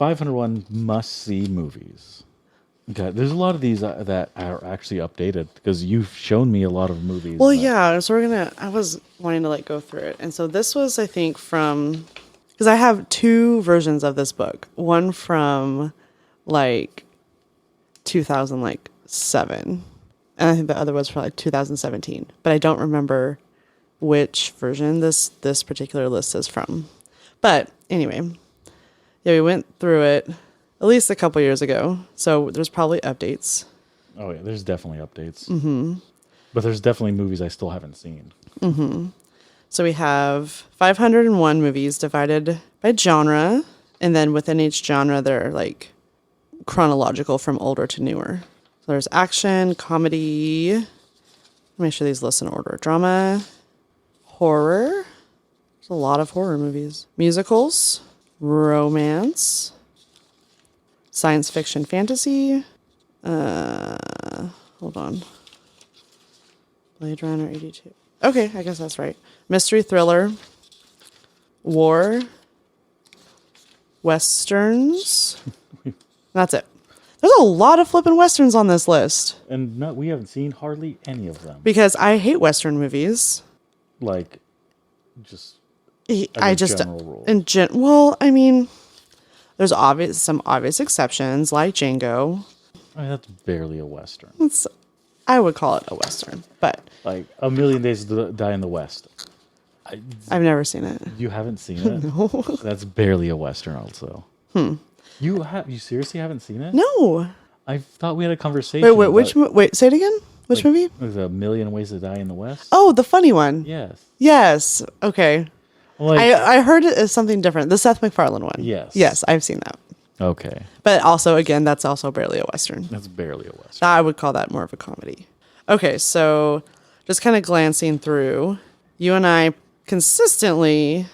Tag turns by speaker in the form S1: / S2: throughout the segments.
S1: 501 must-see movies. Okay, there's a lot of these that are actually updated because you've shown me a lot of movies.
S2: Well, yeah, so I was wanting to like go through it. And so this was, I think, because I have two versions of this book. One from like 2007. And I think the other was from like 2017. But I don't remember which version this particular list is from. But anyway, yeah, we went through it at least a couple years ago. So there's probably updates.
S1: Oh, yeah, there's definitely updates. Mm-hmm. But there's definitely movies I still haven't seen.
S2: Mm-hmm. So we have 501 movies divided by genre. And then within each genre, they're like chronological from older to newer. So there's action, comedy. Let me make sure these lists in order. Drama, horror. There's a lot of horror movies. Musicals, romance, science fiction, fantasy. Hold on. Blade Runner 82. Okay, I guess that's right. Mystery thriller, war, westerns. That's it. There's a lot of flippin' westerns on this list.
S1: And we haven't seen hardly any of them.
S2: Because I hate western movies.
S1: Like, just
S2: I just
S1: general rule.
S2: Well, I mean, there's some obvious exceptions like Django.
S1: I mean, that's barely a western.
S2: I would call it a western, but
S1: like A Million Days to Die in the West.
S2: I've never seen it.
S1: You haven't seen it?
S2: No.
S1: That's barely a western, also. You seriously haven't seen it?
S2: No.
S1: I thought we had a conversation.
S2: Wait, say it again. Which movie?
S1: Was it A Million Ways to Die in the West?
S2: Oh, the funny one.
S1: Yes.
S2: Yes. Okay.
S1: Like,
S2: I heard it as something different. The Seth MacFarlane one.
S1: Yes.
S2: Yes, I've seen that.
S1: Okay.
S2: But also, again, that's also barely a western.
S1: That's barely a western.
S2: I would call that more of a comedy. Okay, so just kind of glancing through, you and I consistently,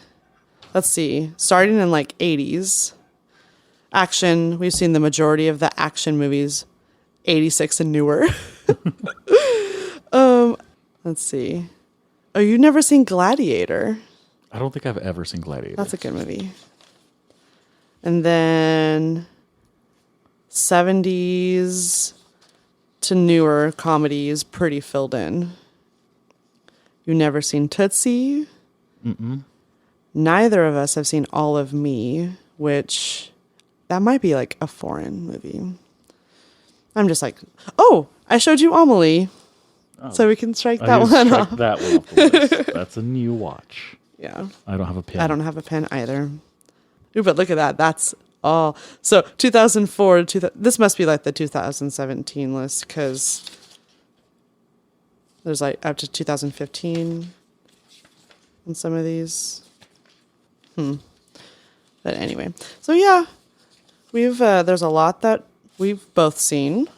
S2: let's see, starting in like 80s, action, we've seen the majority of the action movies, 86 and newer. Let's see. Oh, you've never seen Gladiator?
S1: I don't think I've ever seen Gladiator.
S2: That's a good movie. And then 70s to newer comedies, pretty filled in. You've never seen Tootsie?
S1: Mm-mm.
S2: Neither of us have seen All of Me, which that might be like a foreign movie. I'm just like, oh, I showed you Amelie. Oh, so we can strike that one off.
S1: That one off the list. That's a new watch.
S2: Yeah.
S1: I don't have a pen.
S2: I don't have a pen either. Ooh, but look at that. That's all. So 2004, this must be like the 2017 list because there's like up to 2015 on some of these. But anyway, so yeah, we've there's a lot that we've both seen,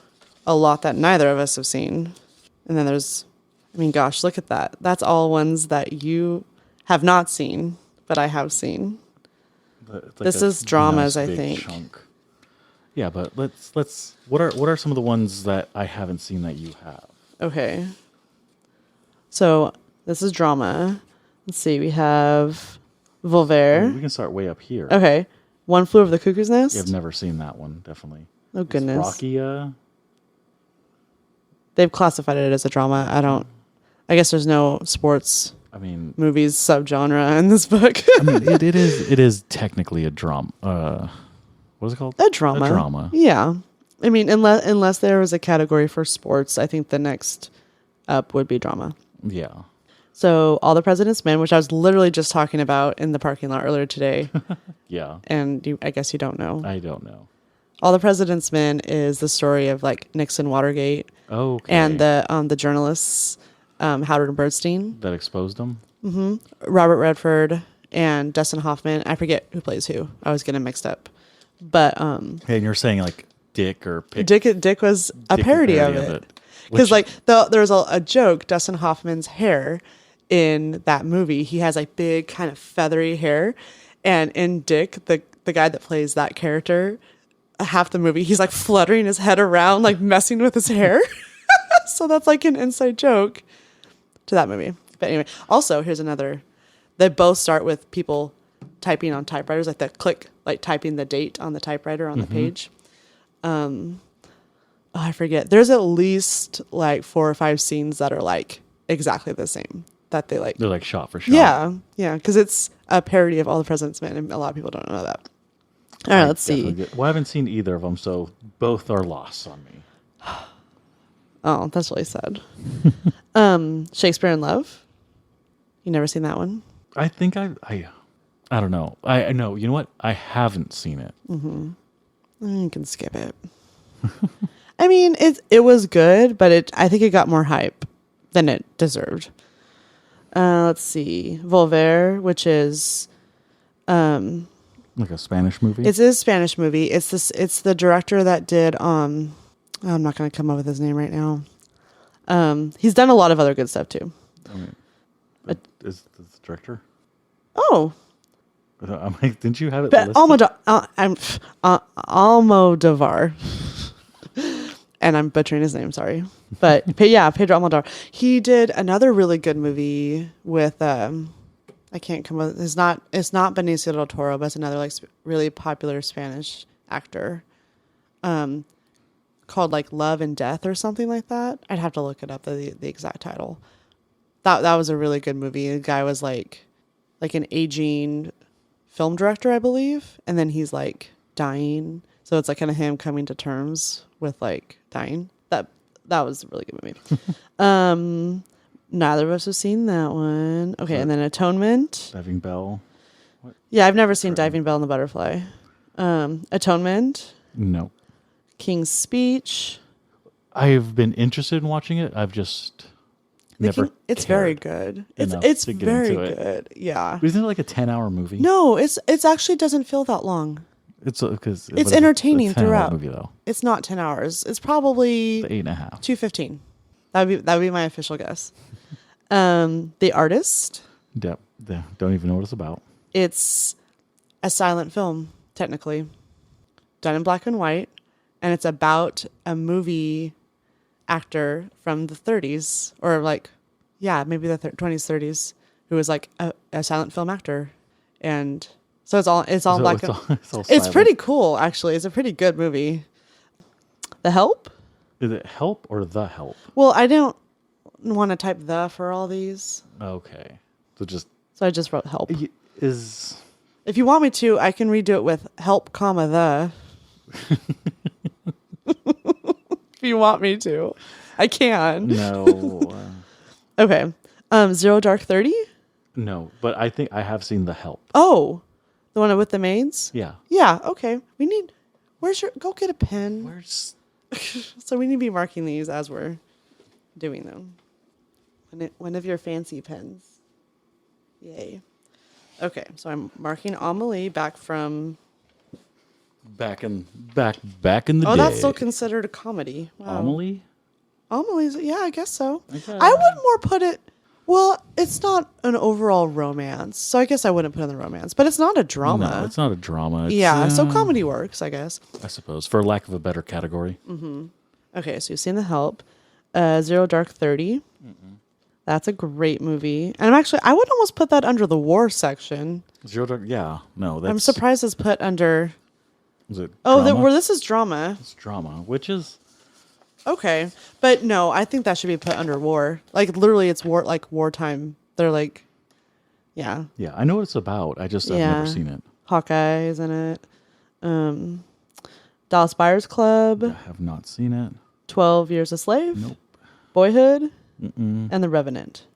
S2: a lot that neither of us have seen. And then there's, I mean, gosh, look at that. That's all ones that you have not seen, but I have seen. Like this is dramas, nice, I think. Chunk.
S1: Yeah, but let's. What are some of the ones that I haven't seen that you have?
S2: Okay. So this is drama. Let's see. We have Volver.
S1: We can start way up here.
S2: Okay. One Flew Over the Cuckoo's Nest.
S1: Yeah, I've never seen that one. Definitely.
S2: Oh goodness.
S1: Rocky.
S2: They've classified it as a drama. I guess there's no sports. Movies subgenre in this book.
S1: it is technically a drama. What is it called?
S2: A drama.
S1: A drama.
S2: Yeah. I mean, unless there was a category for sports, I think the next up would be drama.
S1: Yeah.
S2: So All the President's Men, which I was literally just talking about in the parking lot earlier today.
S1: Yeah.
S2: And I guess you don't know.
S1: I don't know.
S2: All the President's Men is the story of like Nixon, Watergate.
S1: Okay.
S2: And the journalists, Howard and Bernstein.
S1: That exposed them?
S2: Mm-hmm. Robert Redford and Dustin Hoffman. I forget who plays who. I always get them mixed up. But
S1: hey, and you're saying like Dick or Pick.
S2: Dick was a parody of it. Because like there's a joke, Dustin Hoffman's hair in that movie. He has like big kind of feathery hair. And in Dick, the guy that plays that character, half the movie, he's like fluttering his head around, like messing with his hair. So that's like an inside joke to that movie. But anyway, also here's another. They both start with people typing on typewriters, like that click like typing the date on the typewriter on the page. I forget. There's at least like 4 or 5 scenes that are like exactly the same that they like.
S1: They're like shot for shot.
S2: Yeah, yeah, because it's a parody of All the President's Men, and a lot of people don't know that. All right, let's see.
S1: Well, I haven't seen either of them, so both are lost on me.
S2: Oh, that's really sad. Shakespeare in Love. You never seen that one?
S1: I think I don't know. I know. You know what? I haven't seen it.
S2: You can skip it. I mean, it was good, but I think it got more hype than it deserved. Let's see, Volver, which is
S1: Like a Spanish movie.
S2: it's a Spanish movie. It's the director that did I'm not going to come up with his name right now. He's done a lot of other good stuff too.
S1: I mean, is the director?
S2: Oh,
S1: I'm like, didn't you have it?
S2: but
S1: listed?
S2: Almodovar. And I'm butchering his name, sorry. But yeah, Pedro Almodovar. He did another really good movie with I can't come up. It's not Benicio del Toro, but it's another like really popular Spanish actor. Called like Love and Death or something like that. I'd have to look it up, the exact title. That was a really good movie. The guy was like an aging film director, I believe, and then he's like dying. So it's like kind of him coming to terms with like dying. That was a really good movie. Neither of us have seen that one. Okay, and then Atonement.
S1: Diving Bell. What?
S2: Yeah, I've never seen Diving Bell and the Butterfly. Atonement.
S1: No.
S2: King's Speech.
S1: I've been interested in watching it. I've just never.
S2: It's very good. It's very good. Yeah.
S1: Isn't it like a 10-hour movie?
S2: No, it's actually doesn't feel that long.
S1: It's because
S2: It's entertaining throughout.
S1: Movie though.
S2: It's not 10 hours. It's probably
S1: 8.5.
S2: 2:15. That would be my official guess. The Artist.
S1: Yep. Don't even know what it's about.
S2: It's a silent film, technically, done in black and white, and it's about a movie actor from the 30s, or like, yeah, maybe the 20s, 30s, who was like a silent film actor, and so it's all black and it's pretty cool, actually. It's a pretty good movie. The Help.
S1: Is it Help or The Help?
S2: Well, I don't want to type the for all these.
S1: Okay.
S2: So I just wrote Help.
S1: If
S2: you want me to, I can redo it with help, comma, the. If you want me to. I can.
S1: No.
S2: Okay. Zero Dark 30?
S1: No, but I think I have seen The Help.
S2: Oh, the one with the maids?
S1: Yeah.
S2: Yeah, okay. Go get a pen. So we need to be marking these as we're doing them. One of your fancy pens. Yay. Okay, so I'm marking Amelie back from...
S1: Back in the day.
S2: Oh, that's still considered a comedy. Wow.
S1: Amelie?
S2: Amelie's, yeah, I guess so.
S1: Okay.
S2: I would more put it... Well, it's not an overall romance, so I guess I wouldn't put in the romance. But it's not a drama.
S1: No, it's not a drama.
S2: So comedy works, I guess.
S1: I suppose, for lack of a better category.
S2: Mm-hmm. Okay, so you've seen The Help. Zero Dark 30. Mm-mm. That's a great movie. And I would almost put that under the war section.
S1: Zero Dark, yeah. No, that's...
S2: I'm surprised it's put under...
S1: Is it
S2: drama? This is drama.
S1: It's drama, which is...
S2: Okay. But no, I think that should be put under war. Like, literally, it's war, like wartime. They're like... Yeah.
S1: Yeah, I know what it's about. I've never seen it.
S2: Hawkeye's in it. Dallas Buyers Club.
S1: I have not seen it.
S2: 12 Years a Slave.
S1: Nope.
S2: Boyhood.
S1: Mm-mm.
S2: And The Revenant.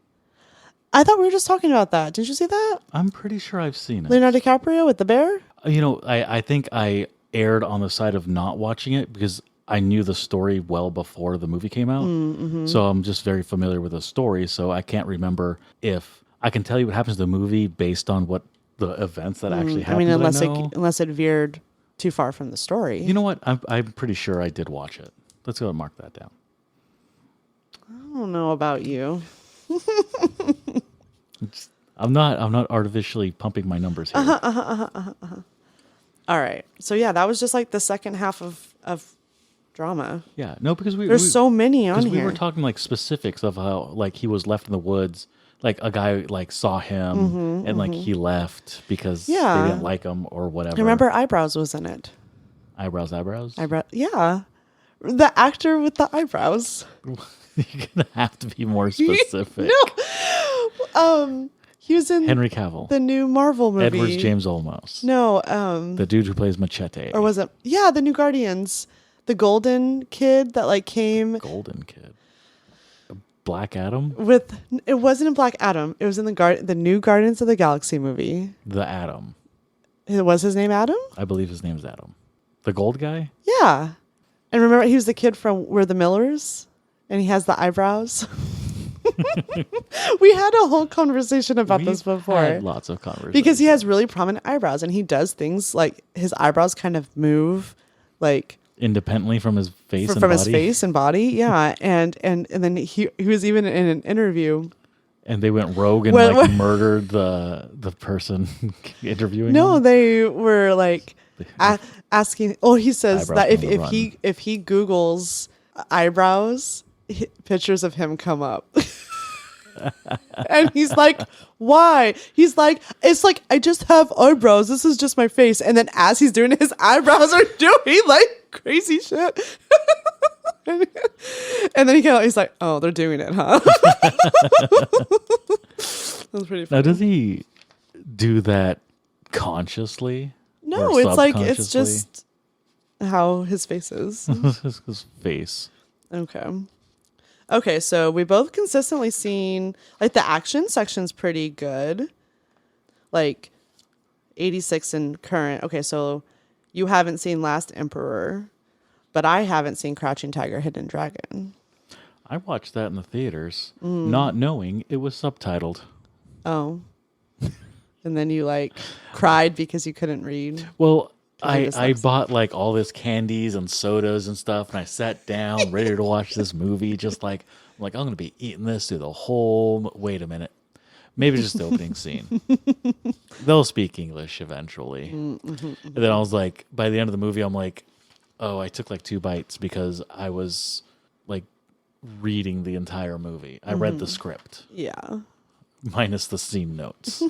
S2: I thought we were just talking about that. Did you see that?
S1: I'm pretty sure I've seen it.
S2: Leonardo DiCaprio with the bear?
S1: I think I erred on the side of not watching it because I knew the story well before the movie came out. Mm-hmm. So I'm just very familiar with the story. So I can't remember if I can tell you what happens to the movie based on what the events that actually happened. I mean,
S2: unless it veered too far from the story.
S1: You know what? I'm pretty sure I did watch it. Let's go and mark that down.
S2: I don't know about you.
S1: I'm not artificially pumping my numbers here.
S2: All right. So yeah, that was just like the second half of drama.
S1: Yeah. No, because
S2: there's so many on here.
S1: We were talking like specifics of how like he was left in the woods, like a guy like saw him and like he left because they
S2: Yeah.
S1: didn't like him or whatever.
S2: I remember Eyebrows was in it.
S1: Eyebrows.
S2: Yeah. The actor with the eyebrows.
S1: You're gonna have to be more specific.
S2: No. He was in
S1: Henry Cavill,
S2: the new Marvel movie.
S1: Edward James Olmos.
S2: No,
S1: the dude who plays Machete.
S2: or was it? Yeah, the new Guardians. The golden kid that like came
S1: Golden Kid. Black Adam?
S2: with. It wasn't in Black Adam. It was in the new Guardians of the Galaxy movie.
S1: The Adam.
S2: Was his name Adam?
S1: I believe his name's Adam. The gold guy?
S2: Yeah. And remember, he was the kid from We're the Millers, and he has the eyebrows. We had a whole conversation about this before.
S1: Had lots of conversations.
S2: Because he has really prominent eyebrows, and he does things like his eyebrows kind of move, like
S1: independently from his face and
S2: from
S1: body.
S2: his face and body. Yeah, and then he was even in an interview.
S1: And they went rogue and murdered the person interviewing
S2: No,
S1: him?
S2: they were like asking. Oh, he says
S1: Eyebrows
S2: that
S1: on the run.
S2: if he Googles eyebrows, pictures of him come up. And he's like, why? He's like, it's like, I just have eyebrows. This is just my face. And then as he's doing it, his eyebrows are doing like crazy shit. And then he's like, oh, they're doing it, huh? That's pretty funny.
S1: Now, does he do that consciously?
S2: No,
S1: or
S2: it's like, it's
S1: subconsciously?
S2: just how his face is.
S1: his face.
S2: Okay, so we both consistently seen, like, the action section's pretty good. Like, 86 and current. Okay, so you haven't seen Last Emperor, but I haven't seen Crouching Tiger, Hidden Dragon.
S1: I watched that in the theaters, not knowing it was subtitled.
S2: Oh. And then you, like, cried because you couldn't read.
S1: Well, I bought like all this candies and sodas and stuff, and I sat down ready to watch this movie. Just like I'm going to be eating this through the whole. Wait a minute, maybe just the opening scene. They'll speak English eventually, and then I was like, by the end of the movie, I'm like, oh, I took like 2 bites because I was like reading the entire movie. I read the script,
S2: Yeah.
S1: minus the scene notes.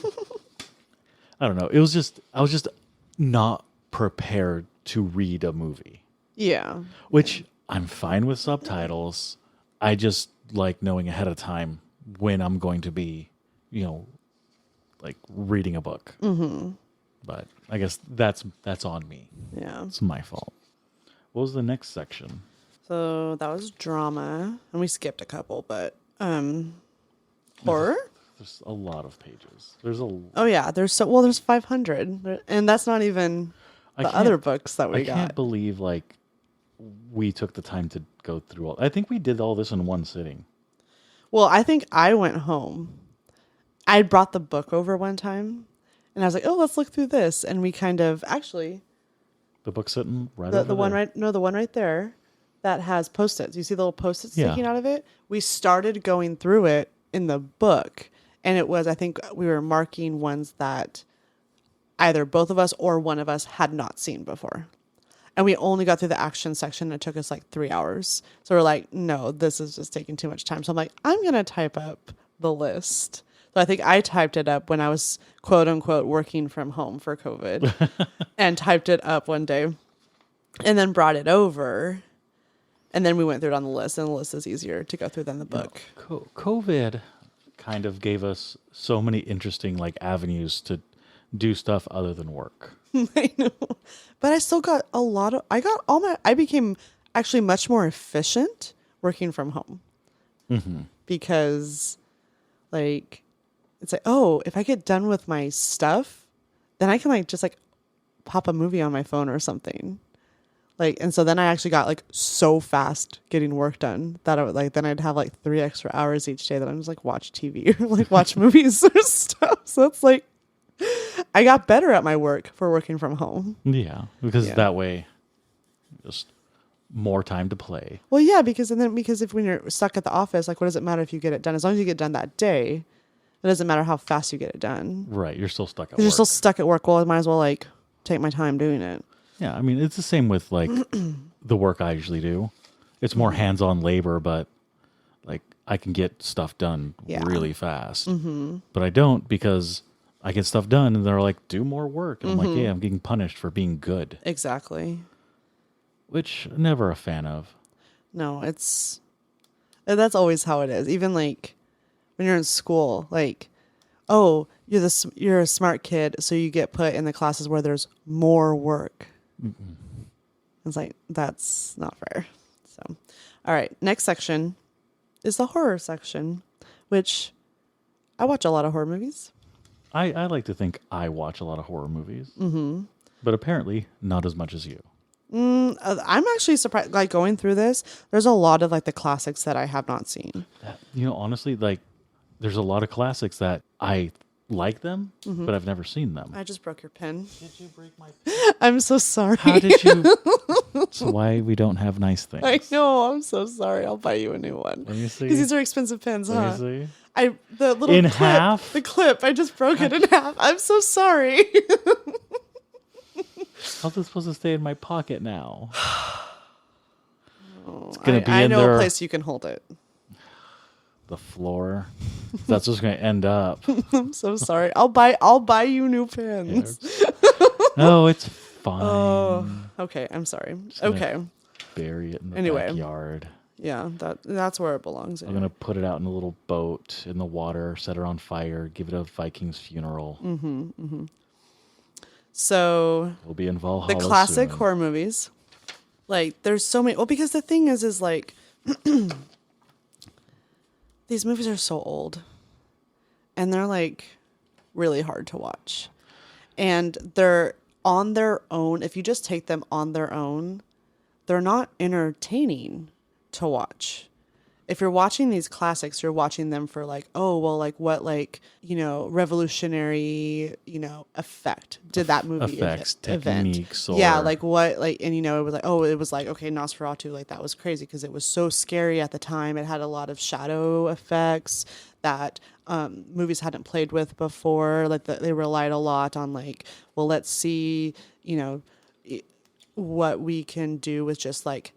S1: I don't know. I was just not prepared to read a movie.
S2: Yeah.
S1: Which I'm fine with subtitles. I just like knowing ahead of time when I'm going to be, like reading a book. Mm-hmm. But I guess that's on me.
S2: Yeah.
S1: It's my fault. What was the next section?
S2: So that was drama, and we skipped a couple, but horror.
S1: There's a lot of pages. There's a.
S2: Oh yeah, there's 500, and that's not even the other books that we got.
S1: I can't believe like we took the time to go through all. I think we did all this in one sitting.
S2: Well, I think I went home. I brought the book over one time, and I was like, "Oh, let's look through this," and we kind of actually.
S1: The book sitting right
S2: the
S1: over
S2: one
S1: there.
S2: the one right there, that has Post-its. You see the little Post-its
S1: Yeah.
S2: sticking out of it? We started going through it in the book, and it was, I think we were marking ones that either both of us or one of us had not seen before. And we only got through the action section, and it took us like 3 hours. So we're like, no, this is just taking too much time. So I'm like, I'm going to type up the list. So I think I typed it up when I was quote unquote working from home for COVID and typed it up one day and then brought it over. And then we went through it on the list, and the list is easier to go through than the book.
S1: COVID kind of gave us so many interesting like avenues to do stuff other than work.
S2: I know. But I still got I became actually much more efficient working from home.
S1: Mm-hmm.
S2: Because like, it's like, oh, if I get done with my stuff, then I can like just like pop a movie on my phone or something. Like, and so then I actually got like so fast getting work done that I would like, then I'd have like 3 extra hours each day that I'm just like watch TV or like watch movies or stuff. So it's like, I got better at my work for working from home.
S1: Yeah, because that way, just more time to play.
S2: Well, yeah, because if when you're stuck at the office, like, what does it matter if you get it done? As long as you get done that day, it doesn't matter how fast you get it done.
S1: Right, you're still stuck at work.
S2: You're still stuck at work. Well, I might as well like take my time doing it.
S1: Yeah, I mean, it's the same with like the work I usually do. It's more hands-on labor, but like I can get stuff done
S2: Yeah.
S1: really fast. But I don't because I get stuff done and they're like, do more work. And I'm like, yeah, I'm getting punished for being good.
S2: Exactly.
S1: Which never a fan of.
S2: No, that's always how it is. Even like when you're in school, like, oh, you're a smart kid, so you get put in the classes where there's more work. It's like, that's not fair. So, all right, next section is the horror section, which I watch a lot of horror movies.
S1: I like to think I watch a lot of horror movies, but apparently not as much as you.
S2: I'm actually surprised. Like going through this, there's a lot of like the classics that I have not seen.
S1: Honestly, like there's a lot of classics that I like them, but I've never seen them.
S2: I just broke your pen.
S1: Did you break my pen?
S2: I'm so sorry.
S1: How did you? That's why we don't have nice things.
S2: I know. I'm so sorry. I'll buy you a new one.
S1: Let me see.
S2: Because these are expensive pens, huh?
S1: Let me see.
S2: The little
S1: In
S2: clip,
S1: half?
S2: The clip. I just broke it in half. I'm so sorry.
S1: How's this supposed to stay in my pocket now? It's gonna be
S2: I
S1: in
S2: know
S1: there.
S2: a place you can hold it.
S1: The floor. That's what's gonna end up.
S2: I'm so sorry. I'll buy you new pens.
S1: No, it's fine.
S2: Oh, okay. I'm sorry. Okay.
S1: Bury it in the
S2: Anyway.
S1: backyard.
S2: Yeah, that's where it belongs.
S1: I'm gonna put it out in a little boat in the water, set her on fire, give it a Viking's funeral.
S2: So
S1: We'll be in Valhalla.
S2: the classic
S1: soon.
S2: horror movies, like there's so many. Well, because the thing is like these movies are so old, and they're like really hard to watch, and they're on their own. If you just take them on their own, they're not entertaining to watch. If you're watching these classics, you're watching them for like, oh, well, like what, like, revolutionary, effect did that movie
S1: effects,
S2: event.
S1: techniques,
S2: Yeah,
S1: or-
S2: like what, like, and it was like, oh, it was like, okay, Nosferatu, like that was crazy because it was so scary at the time. It had a lot of shadow effects that movies hadn't played with before. Like they relied a lot on like, well, let's see, what we can do with just like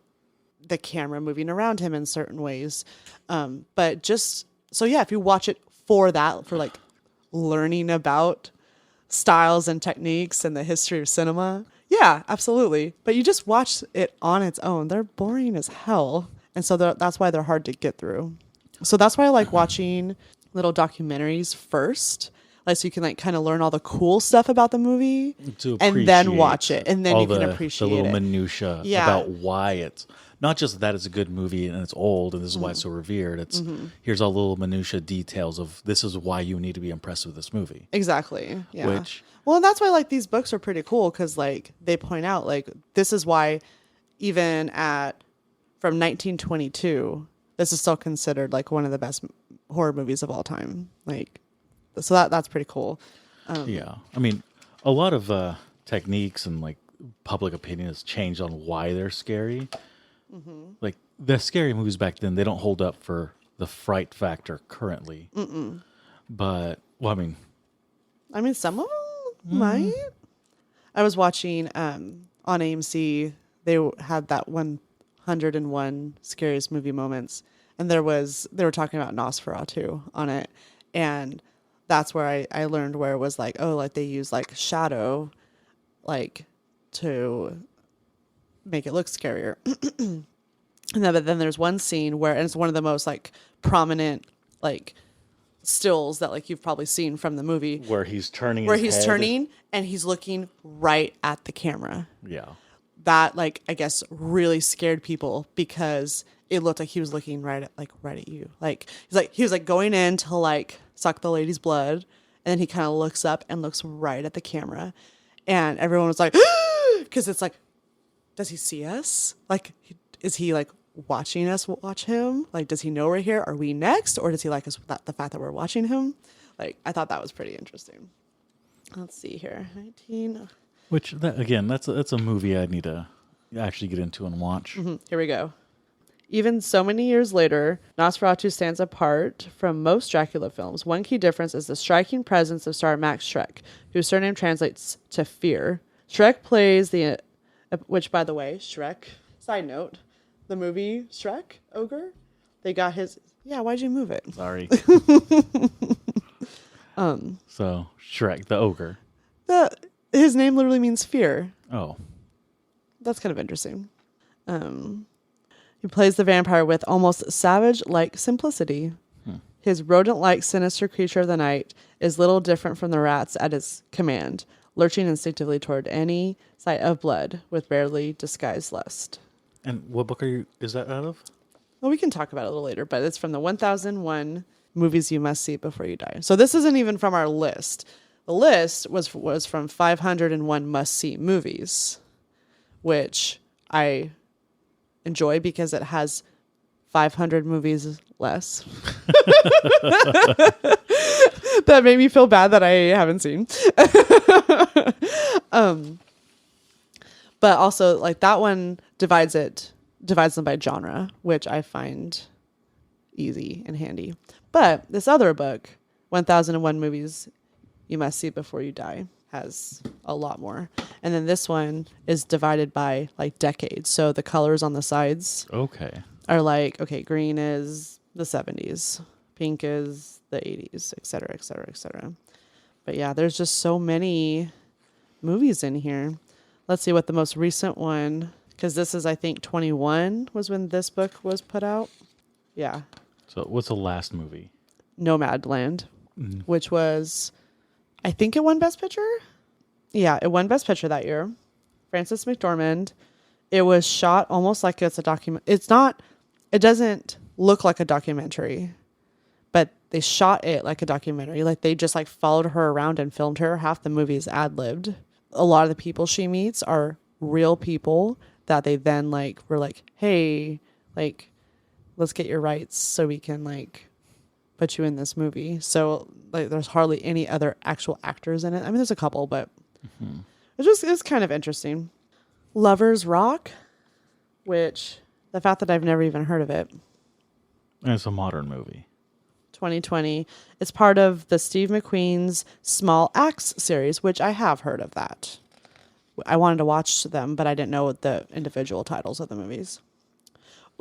S2: the camera moving around him in certain ways. But just, so yeah, if you watch it for that, for like learning about styles and techniques and the history of cinema, yeah, absolutely. But you just watch it on its own. They're boring as hell. And so that's why they're hard to get through. So that's why I like watching little documentaries first. Like, so you can like kind of learn all the cool stuff about the movie and then watch it. And then you can appreciate
S1: the little
S2: it.
S1: minutia about why it's not just that it's a good movie and it's old and this is why it's so revered. It's here's all little minutia details of this is why you need to be impressed with this movie.
S2: Exactly. Yeah.
S1: Well,
S2: and that's why like these books are pretty cool because like they point out like this is why even from 1922 this is still considered like one of the best horror movies of all time. Like, so that's pretty cool.
S1: Yeah. I mean, a lot of techniques and like public opinion has changed on why they're scary. Like the scary movies back then, they don't hold up for the fright factor currently. But, well,
S2: I mean, some of them might. I was watching on AMC, they had that 101 scariest movie moments. And they were talking about Nosferatu on it. And that's where I learned where it was like, oh, like they use like shadow, like to make it look scarier. But then there's one scene where, and it's one of the most like prominent like stills that like you've probably seen from the movie,
S1: where he's turning
S2: and he's looking right at the camera.
S1: Yeah.
S2: That like I guess really scared people because it looked like he was looking right at you. Like he was like going in to like suck the lady's blood, and then he kind of looks up and looks right at the camera, and everyone was like, because it's like, does he see us? Like, is he like watching us watch him? Like, does he know we're here? Are we next? Or does he like us the fact that we're watching him? Like, I thought that was pretty interesting. Let's see here. 19.
S1: Which, that's a movie I need to actually get into and watch.
S2: Here we go. Even so many years later, Nosferatu stands apart from most Dracula films. One key difference is the striking presence of star Max Schreck, whose surname translates to fear. Schreck plays which, by the way, Shrek, side note, the movie Shrek, Ogre, they got his Yeah, why'd you move it?
S1: Sorry. So Shrek, the ogre.
S2: His name literally means fear.
S1: Oh.
S2: That's kind of interesting. He plays the vampire with almost savage-like simplicity. His rodent-like sinister creature of the night is little different from the rats at his command, lurching instinctively toward any sight of blood with barely disguised lust.
S1: And what book is that out of?
S2: Well, we can talk about it a little later, but it's from the 1001 Movies You Must See Before You Die. So this isn't even from our list. The list was from 501 must-see movies, which I enjoy because it has 500 movies less. That made me feel bad that I haven't seen. But also, like, that one divides them by genre, which I find easy and handy. But this other book, 1001 Movies You Must See Before You Die, has a lot more. And then this one is divided by like decades. So the colors on the sides are like, okay, green is the 70s, pink is the 80s, et cetera, et cetera, et cetera. But yeah, there's just so many movies in here. Let's see what the most recent one, because this is, I think, 21 was when this book was put out. Yeah.
S1: So what's the last movie?
S2: Nomadland, which was, I think it won Best Picture. Yeah, it won Best Picture that year. Frances McDormand. It was shot almost like it's a document. It doesn't look like a documentary, but they shot it like a documentary. Like they just like followed her around and filmed her. Half the movie is ad-libbed. A lot of the people she meets are real people that they then like were like, hey, like, let's get your rights so we can like put you in this movie. So like there's hardly any other actual actors in it. I mean, there's a couple, but it's kind of interesting. Lovers Rock, which the fact that I've never even heard of it.
S1: And it's a modern movie.
S2: 2020. It's part of the Steve McQueen's Small Axe series, which I have heard of that. I wanted to watch them, but I didn't know the individual titles of the movies.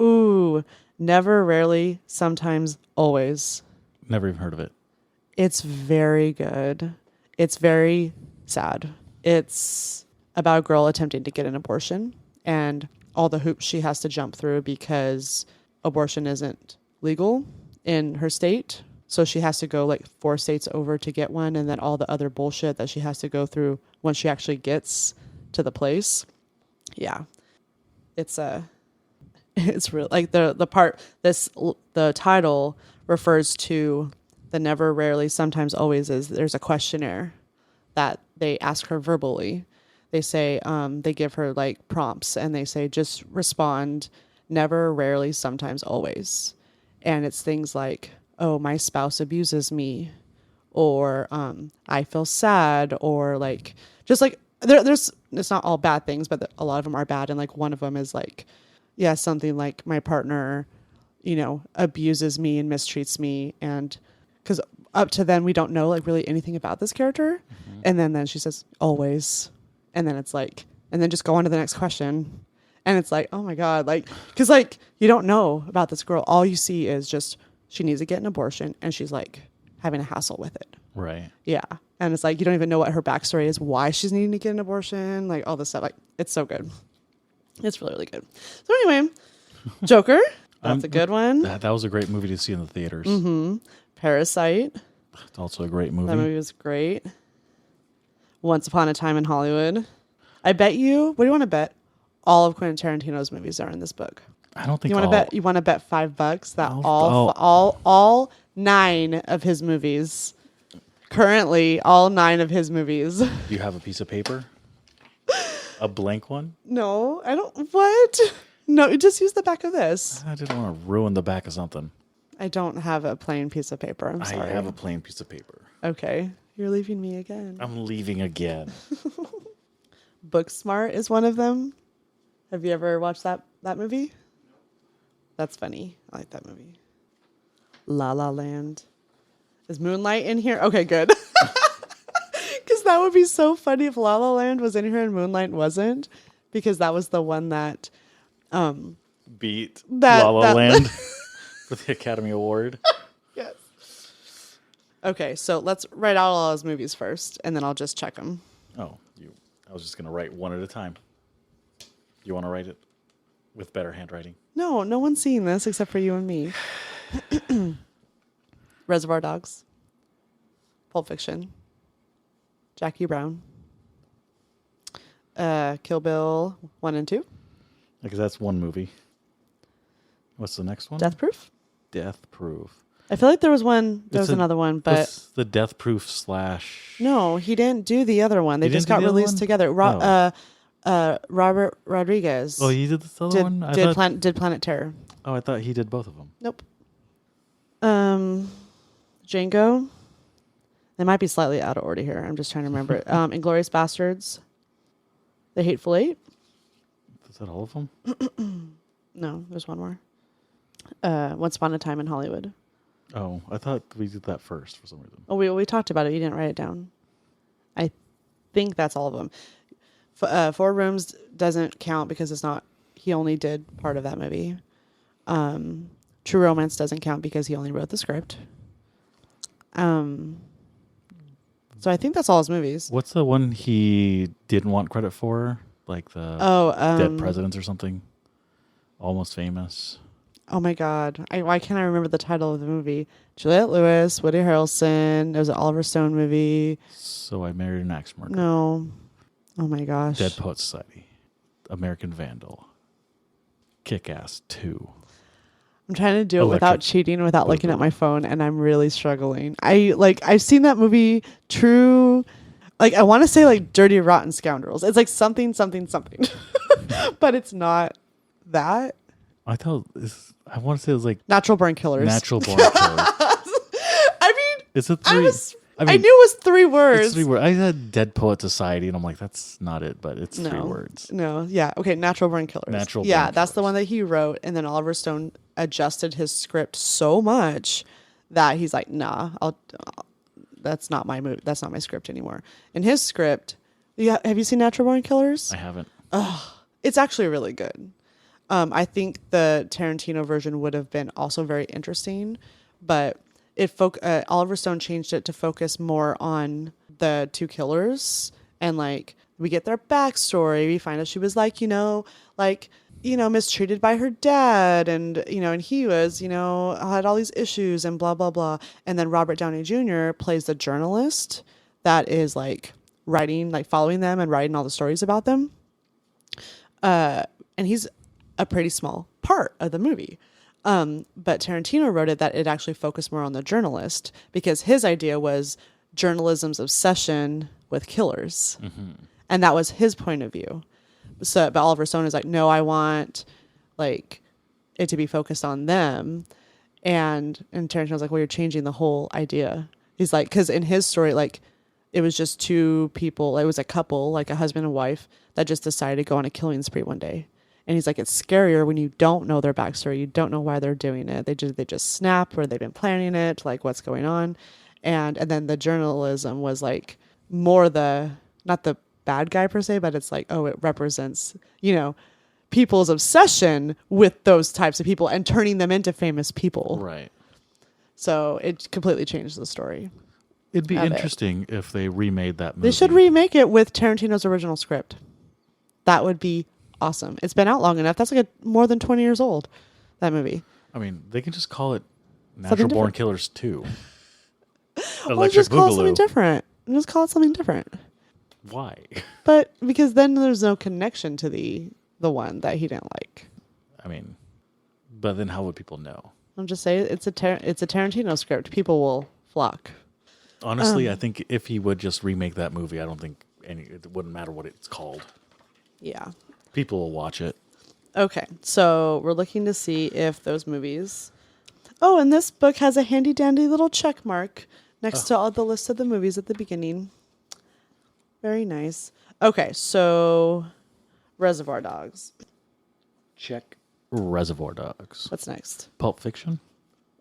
S2: Ooh, Never, Rarely, Sometimes, Always.
S1: Never even heard of it.
S2: It's very good. It's very sad. It's about a girl attempting to get an abortion and all the hoops she has to jump through because abortion isn't legal in her state. So she has to go like 4 states over to get one, and then all the other bullshit that she has to go through once she actually gets to the place. Yeah. It's real, like the title refers to the Never, Rarely, Sometimes, Always is there's a questionnaire that they ask her verbally. They say, they give her like prompts and they say, just respond never, rarely, sometimes, always. And it's things like, oh, my spouse abuses me, or I feel sad, or like, just like there's, it's not all bad things, but a lot of them are bad. And like one of them is like, yeah, something like my partner, abuses me and mistreats me. And because up to then we don't know like really anything about this character. And then she says, always. And then it's like, and then just go on to the next question. And it's like, oh my God, like, because like you don't know about this girl. All you see is just she needs to get an abortion and she's like having a hassle with it.
S1: Right.
S2: Yeah. And it's like, you don't even know what her backstory is, why she's needing to get an abortion, like all this stuff. Like, it's so good. It's really, really good. So anyway, Joker, that's a good one.
S1: That was a great movie to see in the theaters.
S2: Parasite.
S1: It's also a great movie.
S2: That movie was great. Once Upon a Time in Hollywood. I bet you, what do you want to bet? All of Quentin Tarantino's movies are in this book.
S1: I don't think
S2: you want to bet. You want to bet $5 that all 9 of his movies, currently all 9 of his movies.
S1: Do you have a piece of paper? A blank one?
S2: No, I don't. What? No, just use the back of this.
S1: I didn't want to ruin the back of something.
S2: I don't have a plain piece of paper. I'm sorry.
S1: I have a plain piece of paper.
S2: Okay, you're leaving me again.
S1: I'm leaving again.
S2: Booksmart is one of them. Have you ever watched that movie? That's funny. I like that movie. La La Land. Is Moonlight in here? Okay, good. Because that would be so funny if La La Land was in here and Moonlight wasn't. Because that was the one that
S1: beat La La Land. For the Academy Award.
S2: Yes. Okay, so let's write out all his movies first, and then I'll just check them.
S1: Oh, I was just going to write one at a time. You want to write it with better handwriting?
S2: No, no one's seeing this except for you and me. Reservoir Dogs. Pulp Fiction. Jackie Brown. Kill Bill 1 and 2.
S1: Because that's one movie. What's the next one?
S2: Death Proof.
S1: Death Proof.
S2: I feel like there was another one, but
S1: it's the Death Proof /
S2: no, he didn't do the other one. They just got released together. Robert Rodriguez.
S1: Oh, he did this other one?
S2: Did Planet Terror.
S1: Oh, I thought he did both of them.
S2: Nope. Django. They might be slightly out of order here. I'm just trying to remember it. Inglourious Bastards. The Hateful Eight.
S1: Is that all of them?
S2: No, there's one more. Once Upon a Time in Hollywood.
S1: Oh, I thought we did that first for some reason.
S2: Oh, we talked about it. You didn't write it down. I think that's all of them. Four Rooms doesn't count because it's not. He only did part of that movie. True Romance doesn't count because he only wrote the script. So I think that's all his movies.
S1: What's the one he didn't want credit for? Like the Dead Presidents or something? Almost Famous.
S2: Oh my God. Why can't I remember the title of the movie? Juliette Lewis, Woody Harrelson. It was an Oliver Stone movie.
S1: So I Married an Axe Murderer.
S2: No. Oh my gosh.
S1: Dead Poet Society. American Vandal. Kick-Ass 2.
S2: I'm trying to do it without cheating, without looking at my phone, and I'm really struggling. I've seen that movie, True. I want to say Dirty Rotten Scoundrels. It's like something, but it's not that.
S1: I want to say it was like
S2: Natural Born Killers.
S1: Natural Born Killers.
S2: I mean,
S1: it's a three.
S2: I knew it was 3 words.
S1: It's 3 words. I had Dead Poet Society, and I'm like, that's not it, but it's 3 words.
S2: No, yeah, okay. Natural Born Killers. That's
S1: Killers.
S2: The one that he wrote, and then Oliver Stone adjusted his script so much that he's like, nah, that's not my movie. That's not my script anymore. In his script, have you seen Natural Born Killers?
S1: I haven't.
S2: It's actually really good. I think the Tarantino version would have been also very interesting, but Oliver Stone changed it to focus more on the 2 killers, and we get their backstory. We find out she was mistreated by her dad, and he was had all these issues and blah blah blah. And then Robert Downey Jr. plays the journalist that is writing, following them and writing all the stories about them. And he's a pretty small part of the movie. But Tarantino wrote it that it actually focused more on the journalist, because his idea was journalism's obsession with killers. Mm-hmm. And that was his point of view. So, but Oliver Stone is like, no, I want it to be focused on them. And Tarantino's like, well, you're changing the whole idea. He's like, because in his story, it was just 2 people. It was a couple, a husband and wife, that just decided to go on a killing spree one day. And he's like, it's scarier when you don't know their backstory. You don't know why they're doing it. They just snap, or they've been planning it, what's going on. And then the journalism was more not the bad guy per se, but it's it represents, people's obsession with those types of people and turning them into famous people.
S1: Right.
S2: So it completely changed the story.
S1: It'd be interesting if they remade that movie.
S2: They should remake it with Tarantino's original script. That would be awesome. It's been out long enough. That's more than 20 years old, that movie.
S1: I mean, they can just call it Natural Born Killers 2.
S2: Just call it something different. Just call it something different.
S1: Why?
S2: But because then there's no connection to the one that he didn't like.
S1: I mean, but then how would people know?
S2: I'm just saying it's a Tarantino script. People will flock.
S1: Honestly, I think if he would just remake that movie, I don't think it wouldn't matter what it's called.
S2: Yeah.
S1: People will watch it.
S2: Okay, so we're looking to see if those movies... Oh, and this book has a handy-dandy little check mark next to all the list of the movies at the beginning. Very nice. Okay, so Reservoir Dogs.
S1: Check Reservoir Dogs.
S2: What's next?
S1: Pulp Fiction?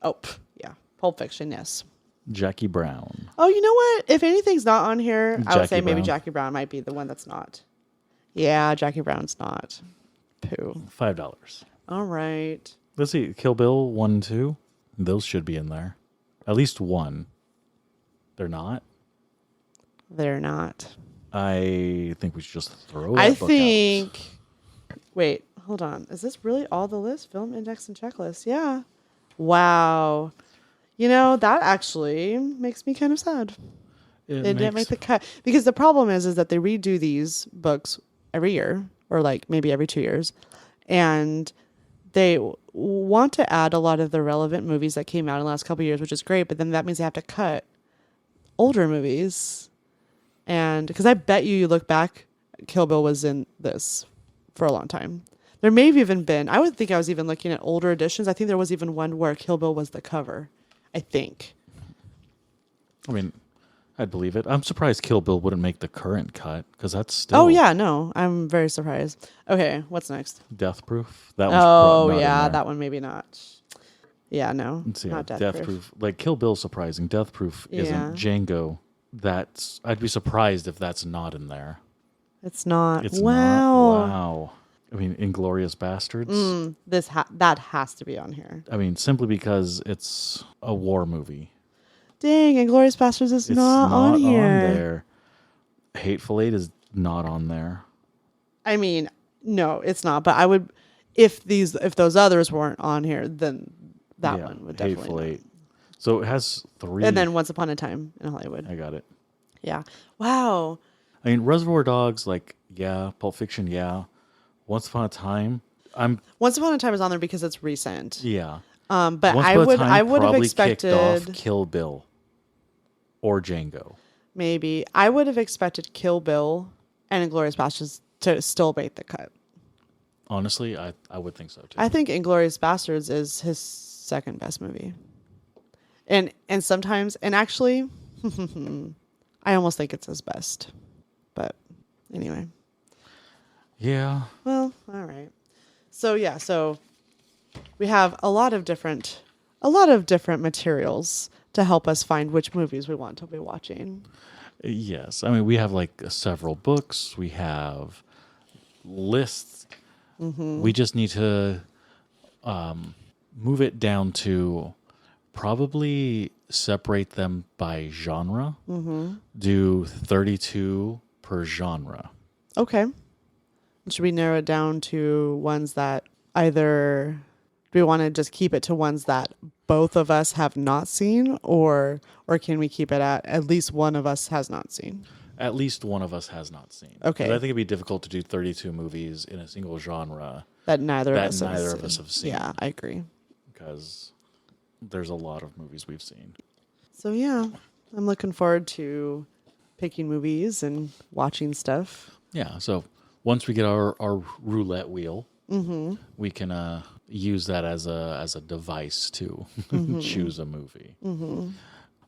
S2: Oh, yeah. Pulp Fiction, yes.
S1: Jackie Brown.
S2: Oh, you know what? If anything's not on here, I would say maybe
S1: Brown.
S2: Jackie Brown might be the one that's not. Yeah, Jackie Brown's not. Pooh.
S1: $5.
S2: All right.
S1: Let's see. Kill Bill 1 and 2. Those should be in there. At least one. They're not?
S2: They're not.
S1: I think we should just throw that
S2: I
S1: book out.
S2: think... Wait, hold on. Is this really all the list? Film, index, and checklist. Yeah. Wow. You know, that actually makes me kind of sad. It didn't make the cut. Because the problem is that they redo these books every year, or like maybe every 2 years. And they want to add a lot of the relevant movies that came out in the last couple of years, which is great. But then that means they have to cut older movies. And because I bet you look back, Kill Bill was in this for a long time. There may have even been, I would think I was even looking at older editions. I think there was even one where Kill Bill was the cover. I think.
S1: I mean, I'd believe it. I'm surprised Kill Bill wouldn't make the current cut because that's still.
S2: Oh yeah, no, I'm very surprised. Okay, what's next?
S1: Death Proof. That one's not
S2: yeah,
S1: in there.
S2: that one maybe not. Yeah, no,
S1: Let's see,
S2: not
S1: Death Proof. Like Kill Bill's surprising. Death Proof isn't. Django. I'd be surprised if that's not in there.
S2: It's not.
S1: It's
S2: wow.
S1: not. Wow. I mean, Inglourious Bastards.
S2: That has to be on here.
S1: I mean, simply because it's a war movie.
S2: Dang, Inglourious Bastards is not on here.
S1: There. Hateful Eight is not on there.
S2: I mean, no, it's not. But I would, if those others weren't on here, then that one would definitely.
S1: Hateful Eight. So it has 3.
S2: And then Once Upon a Time in Hollywood.
S1: I got it.
S2: Yeah. Wow.
S1: I mean, Reservoir Dogs, Pulp Fiction, Once Upon a Time.
S2: Once Upon a Time is on there because it's recent.
S1: Yeah.
S2: But I would have expected
S1: kicked off Kill Bill or Django.
S2: Maybe I would have expected Kill Bill and Inglourious Bastards to still make the cut.
S1: Honestly, I would think so too.
S2: I think Inglourious Bastards is his second best movie. And sometimes, and actually, I almost think it's his best. But anyway.
S1: Yeah.
S2: Well, all right. So we have a lot of different materials to help us find which movies we want to be watching.
S1: Yes. I mean, we have several books. We have lists. Mm-hmm. We just need to move it down to probably separate them by genre. Mm-hmm. Do 32 per genre.
S2: Okay. Should we narrow it down to ones that either... Do we want to just keep it to ones that both of us have not seen, or can we keep it at least one of us has not seen?
S1: At least one of us has not seen.
S2: Okay.
S1: I think it'd be difficult to do 32 movies in a single genre
S2: that neither of us
S1: have seen.
S2: Yeah, I agree.
S1: Because there's a lot of movies we've seen.
S2: So yeah, I'm looking forward to picking movies and watching stuff.
S1: Yeah, so once we get our roulette wheel, mm-hmm. we can use that as a device to mm-hmm. choose a movie. Mm-hmm.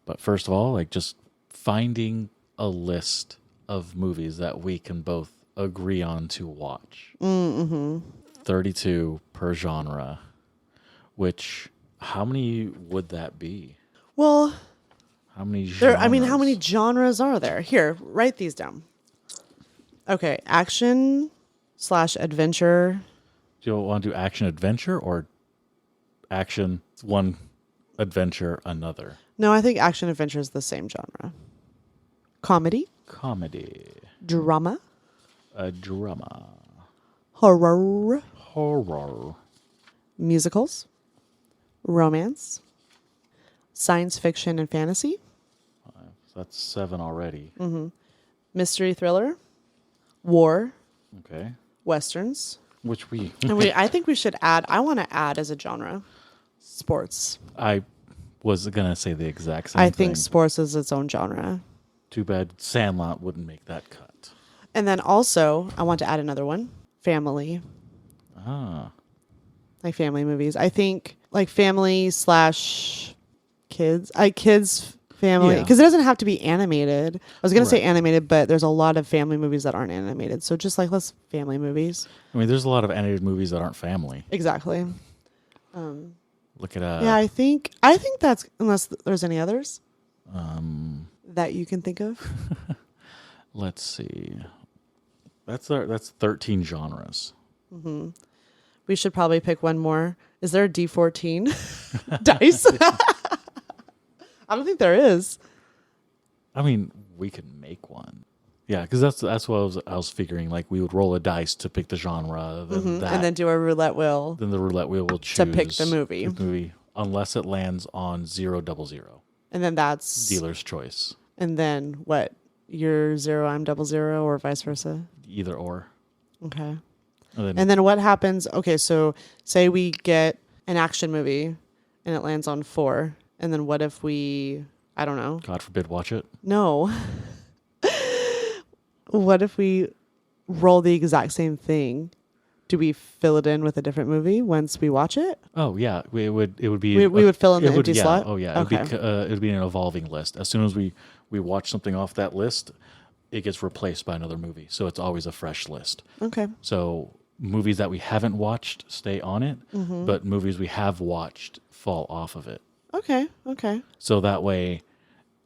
S1: But first of all, just finding a list of movies that we can both agree on to watch. Mm-hmm. 32 per genre, which, how many would that be?
S2: Well,
S1: how many genres?
S2: How many genres are there? Here, write these down. Okay, action/adventure.
S1: Do you want to do action adventure or action one, adventure another?
S2: No, I think action adventure is the same genre. Comedy. Drama.
S1: A drama.
S2: Horror. Musicals. Romance. Science fiction and fantasy.
S1: So that's 7 already.
S2: Mm-hmm. Mystery thriller. War.
S1: Okay.
S2: Westerns.
S1: Which
S2: I think we should add. I want to add as a genre. Sports.
S1: I was gonna say the exact same thing.
S2: I think sports is its own genre.
S1: Too bad Sandlot wouldn't make that cut.
S2: And then also, I want to add another one. Family. Like family movies. I think family/kids. Kids family. Because it doesn't have to be animated. I was going to say animated, but there's a lot of family movies that aren't animated. So just less family movies.
S1: I mean, there's a lot of animated movies that aren't family.
S2: Exactly.
S1: Look at
S2: yeah, I think that's, unless there's any others that you can think of.
S1: Let's see. That's 13 genres.
S2: Mm-hmm. we should probably pick one more. Is there a D14 dice? I don't think there is.
S1: I mean, we could make one. Yeah, because that's what I was figuring. Like, we would roll a dice to pick the genre, then
S2: And then do a roulette wheel.
S1: Then the roulette wheel will choose
S2: to pick the movie.
S1: Unless it lands on 000.
S2: And then that's
S1: dealer's choice.
S2: And then what? You're 0, I'm 00, or vice versa?
S1: Either or.
S2: Okay. And then what happens? Okay, so say we get an action movie and it lands on 4. And then what if we, I don't know.
S1: God forbid, watch it?
S2: No. What if we roll the exact same thing? Do we fill it in with a different movie once we watch it?
S1: Oh, yeah. It would be...
S2: We would fill in the empty slot?
S1: Oh, yeah.
S2: Okay.
S1: It would be an evolving list. As soon as we watch something off that list, it gets replaced by another movie. So it's always a fresh list.
S2: Okay.
S1: So movies that we haven't watched stay on it, but movies we have watched fall off of it.
S2: Okay.
S1: So that way,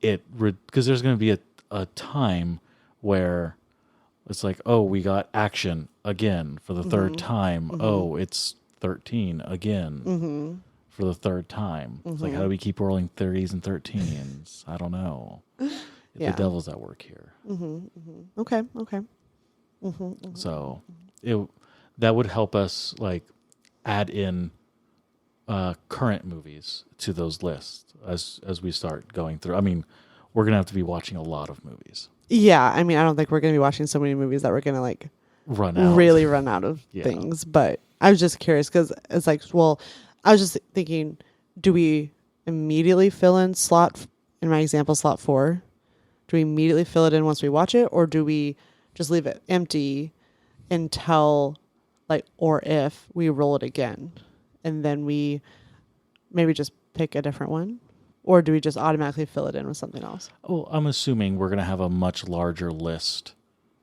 S1: because there's going to be a time where it's like, oh, we got action again for the third time. Oh, it's 13 again for the third time. It's like, how do we keep rolling 30s and 13s? I don't know. The devil's at work here.
S2: Okay.
S1: So that would help us like add in current movies to those lists as we start going through. I mean, we're gonna have to be watching a lot of movies.
S2: Yeah, I mean, I don't think we're gonna be watching so many movies that we're gonna like really run out of things. But I was just curious because it's like, well, I was just thinking, do we immediately fill in in my example, slot 4? Do we immediately fill it in once we watch it, or do we just leave it empty until or if we roll it again, and then we maybe just pick a different one? Or do we just automatically fill it in with something else?
S1: Well, I'm assuming we're going to have a much larger list.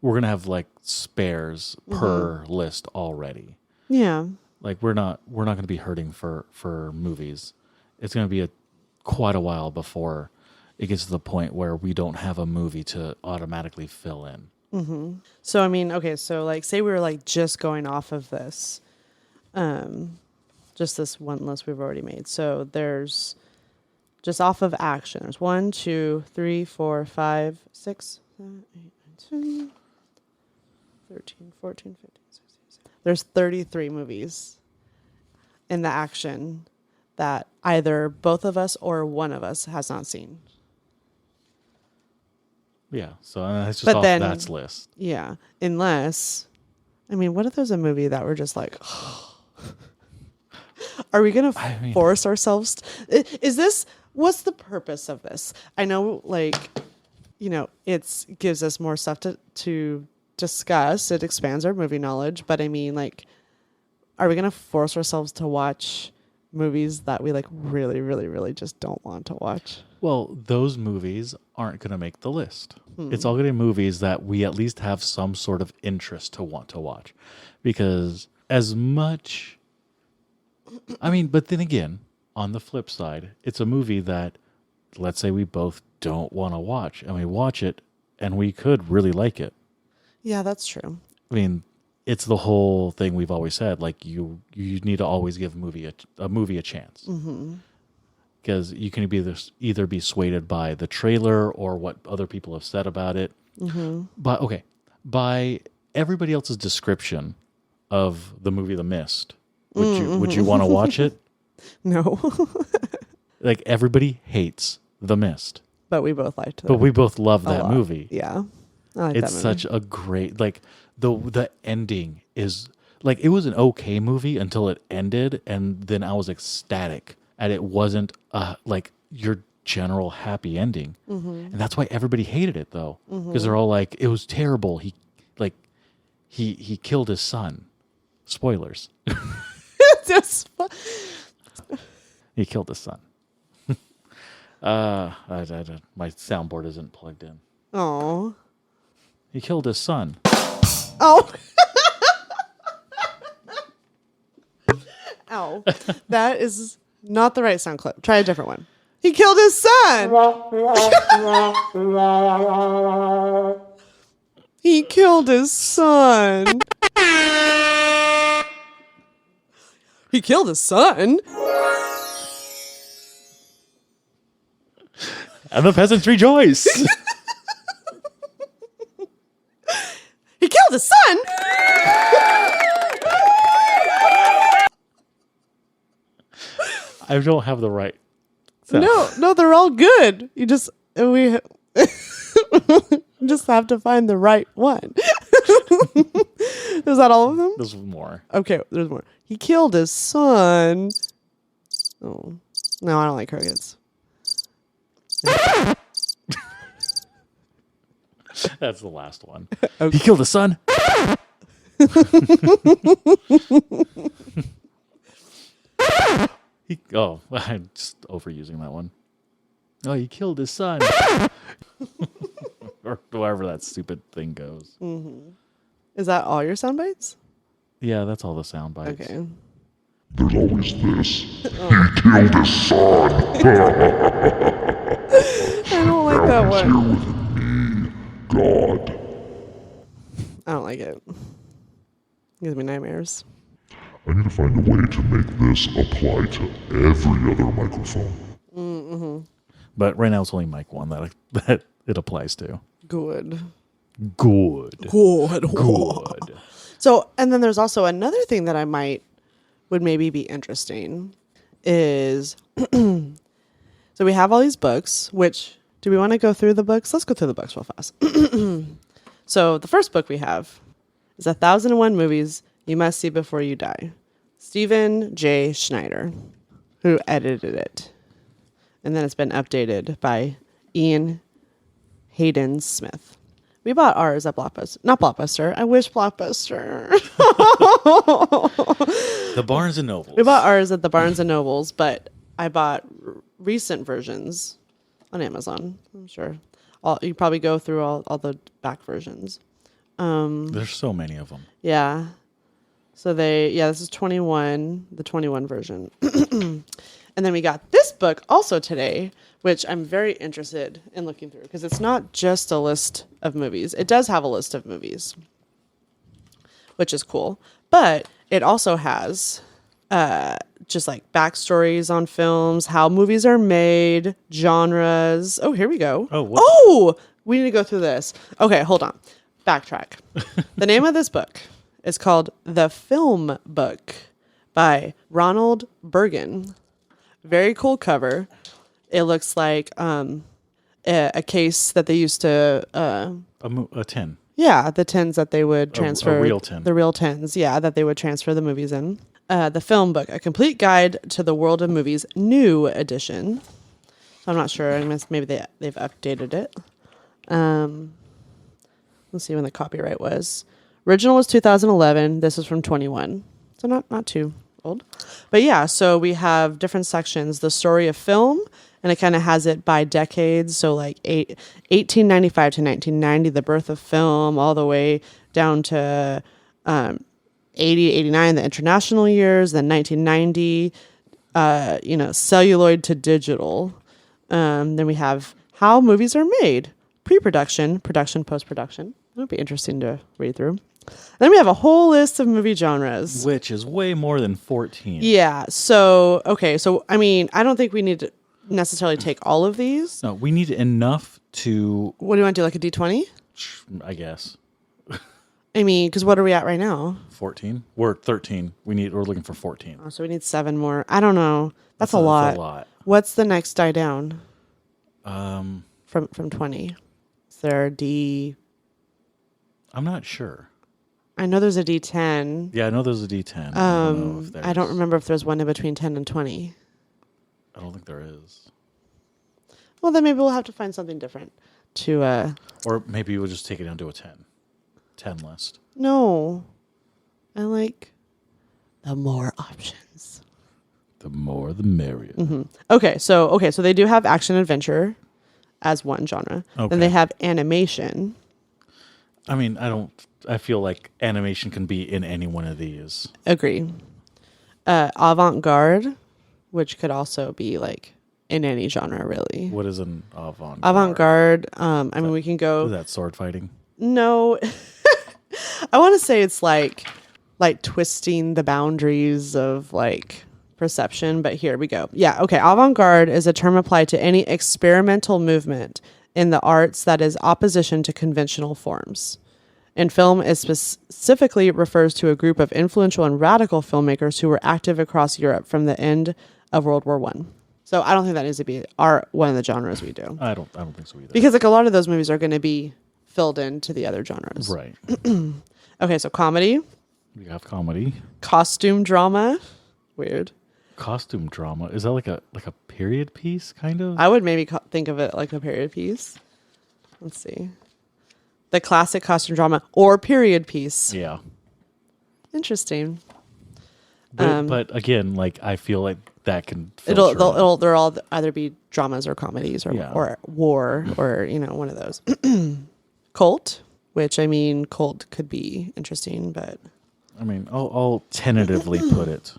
S1: We're going to have like spares per list already.
S2: Yeah.
S1: Like we're not going to be hurting for movies. It's going to be quite a while before it gets to the point where we don't have a movie to automatically fill in.
S2: So, I mean, okay, so like say we were like just going off of this, just this one list we've already made. So there's just off of action. There's 1, 2, 3, 4, 5, 6, 7, 8, 9, 10, 13, 14, 15, 16, 17. There's 33 movies in the action that either both of us or one of us has not seen.
S1: Yeah, so it's just off that list.
S2: Yeah, unless, I mean, what if there's a movie that we're just like, are we going to force ourselves? What's the purpose of this? I know, it gives us more stuff to discuss. It expands our movie knowledge. But I mean, are we going to force ourselves to watch movies that we really, really, really just don't want to watch?
S1: Well, those movies aren't going to make the list. It's all going to be movies that we at least have some sort of interest to want to watch. Because as much... I mean, but then again, on the flip side, it's a movie that, let's say we both don't want to watch, and we watch it, and we could really like it.
S2: Yeah, that's true.
S1: I mean, it's the whole thing we've always said. Like, you need to always give a movie a chance. Because you can either be swayed by the trailer or what other people have said about it. But, okay, by everybody else's description of the movie The Mist, would you want to watch it?
S2: No.
S1: Like, everybody hates The Mist.
S2: But we both liked it.
S1: But we both love that movie.
S2: Yeah. I like
S1: it's
S2: that movie.
S1: Such a great, the ending is, it was an okay movie until it ended, and then I was ecstatic. And it wasn't, your general happy ending. And that's why everybody hated it, though. Because they're all like, it was terrible. He killed his son. Spoilers. He killed his son. My soundboard isn't plugged in.
S2: Oh.
S1: He killed his son.
S2: Oh. Ow. That is not the right sound clip. Try a different one. He killed his son. He killed his son. He killed his son.
S1: And the peasants rejoice.
S2: He killed his son.
S1: I don't have the right sound.
S2: No, they're all good. We just have to find the right one. Is that all of them?
S1: There's more.
S2: Okay, there's more. He killed his son. Oh, no, I don't like crickets.
S1: That's the last one.
S2: Okay.
S1: He killed his son. I'm just overusing that one. Oh, he killed his son. Or wherever that stupid thing goes.
S2: Mm-hmm. Is that all your sound bites?
S1: Yeah, that's all the sound bites.
S2: Okay.
S3: There's always this. He killed his son.
S2: I don't like that
S3: He's
S2: one.
S3: here with me, God.
S2: I don't like it. Gives me nightmares.
S3: I need to find a way to make this apply to every other microphone.
S2: Mm-hmm.
S1: But right now it's only mic 1 that it applies to.
S2: Good.
S1: Good.
S2: So, and then there's also another thing that would maybe be interesting is, so we have all these books, which, do we want to go through the books? Let's go through the books real fast. So the first book we have is 1001 Movies You Must See Before You Die. Stephen J. Schneider, who edited it. And then it's been updated by Ian Hayden Smith. We bought ours at Blockbuster. Not Blockbuster. I wish Blockbuster.
S1: The Barnes and Nobles.
S2: We bought ours at the Barnes and Nobles, but I bought recent versions on Amazon. I'm sure. You probably go through all the back versions.
S1: There's so many of them.
S2: Yeah. So this is 21, the 21 version. And then we got this book also today, which I'm very interested in looking through because it's not just a list of movies. It does have a list of movies, which is cool. But it also has just like backstories on films, how movies are made, genres. Oh, here we go.
S1: Oh,
S2: We need to go through this. Okay, hold on. Backtrack. The name of this book is called The Film Book by Ronald Bergen. Very cool cover. It looks like a case that they used to...
S1: a tin.
S2: Yeah, the tins that they would transfer.
S1: A real tin.
S2: The real tins, yeah, that they would transfer the movies in. The Film Book, A Complete Guide to the World of Movies, new edition. So I'm not sure. I guess maybe they've updated it. Let's see when the copyright was. Original was 2011. This is from 21. So not too old. But yeah, so we have different sections. The story of film, and it kind of has it by decades. So like 1895 to 1990, the birth of film, all the way down to 80, 89, the international years, then 1990, celluloid to digital. Then we have how movies are made, pre-production, production, post-production. That would be interesting to read through. Then we have a whole list of movie genres.
S1: Which is way more than 14.
S2: Yeah. So, okay. So, I mean, I don't think we need to necessarily take all of these.
S1: No, we need enough to...
S2: What do you want to do, like a D20?
S1: I guess.
S2: I mean, because what are we at right now?
S1: 14? We're 13. We're looking for 14.
S2: Oh, so we need 7 more. I don't know. That's a lot.
S1: That's a lot.
S2: What's the next die down?
S1: From
S2: 20? Is there a D?
S1: I'm not sure.
S2: I know there's a D10.
S1: Yeah, I know there's a D10.
S2: I don't remember if there's one in between 10 and 20.
S1: I don't think there is.
S2: Well, then maybe we'll have to find something different to...
S1: Or maybe we'll just take it down to a 10. 10 list.
S2: No. I like the more options.
S1: The more, the merrier.
S2: Mm-hmm. Okay, so they do have action adventure as one genre.
S1: Okay.
S2: Then they have animation.
S1: I mean, I feel like animation can be in any one of these.
S2: Agree. Avant-garde, which could also be like in any genre, really.
S1: What is an avant-garde?
S2: Avant-garde, I mean, we can go...
S1: Is that sword fighting?
S2: No. I want to say it's like like twisting the boundaries of like perception, but here we go. Yeah, okay. Avant-garde is a term applied to any experimental movement in the arts that is opposition to conventional forms. In film, it specifically refers to a group of influential and radical filmmakers who were active across Europe from the end of World War One. So I don't think that needs to be one of the genres we do.
S1: I don't think so either.
S2: Because like a lot of those movies are going to be filled into the other genres.
S1: Right.
S2: Okay, so comedy.
S1: We have comedy.
S2: Costume drama. Weird.
S1: Costume drama. Is that like a period piece kind of?
S2: I would maybe think of it like a period piece. Let's see. The classic costume drama or period piece.
S1: Yeah.
S2: Interesting.
S1: But again, like I feel like that can they'll
S2: all either be dramas or comedies or war or one of those. Cult, which I mean cult could be interesting, but
S1: I mean I'll tentatively put it.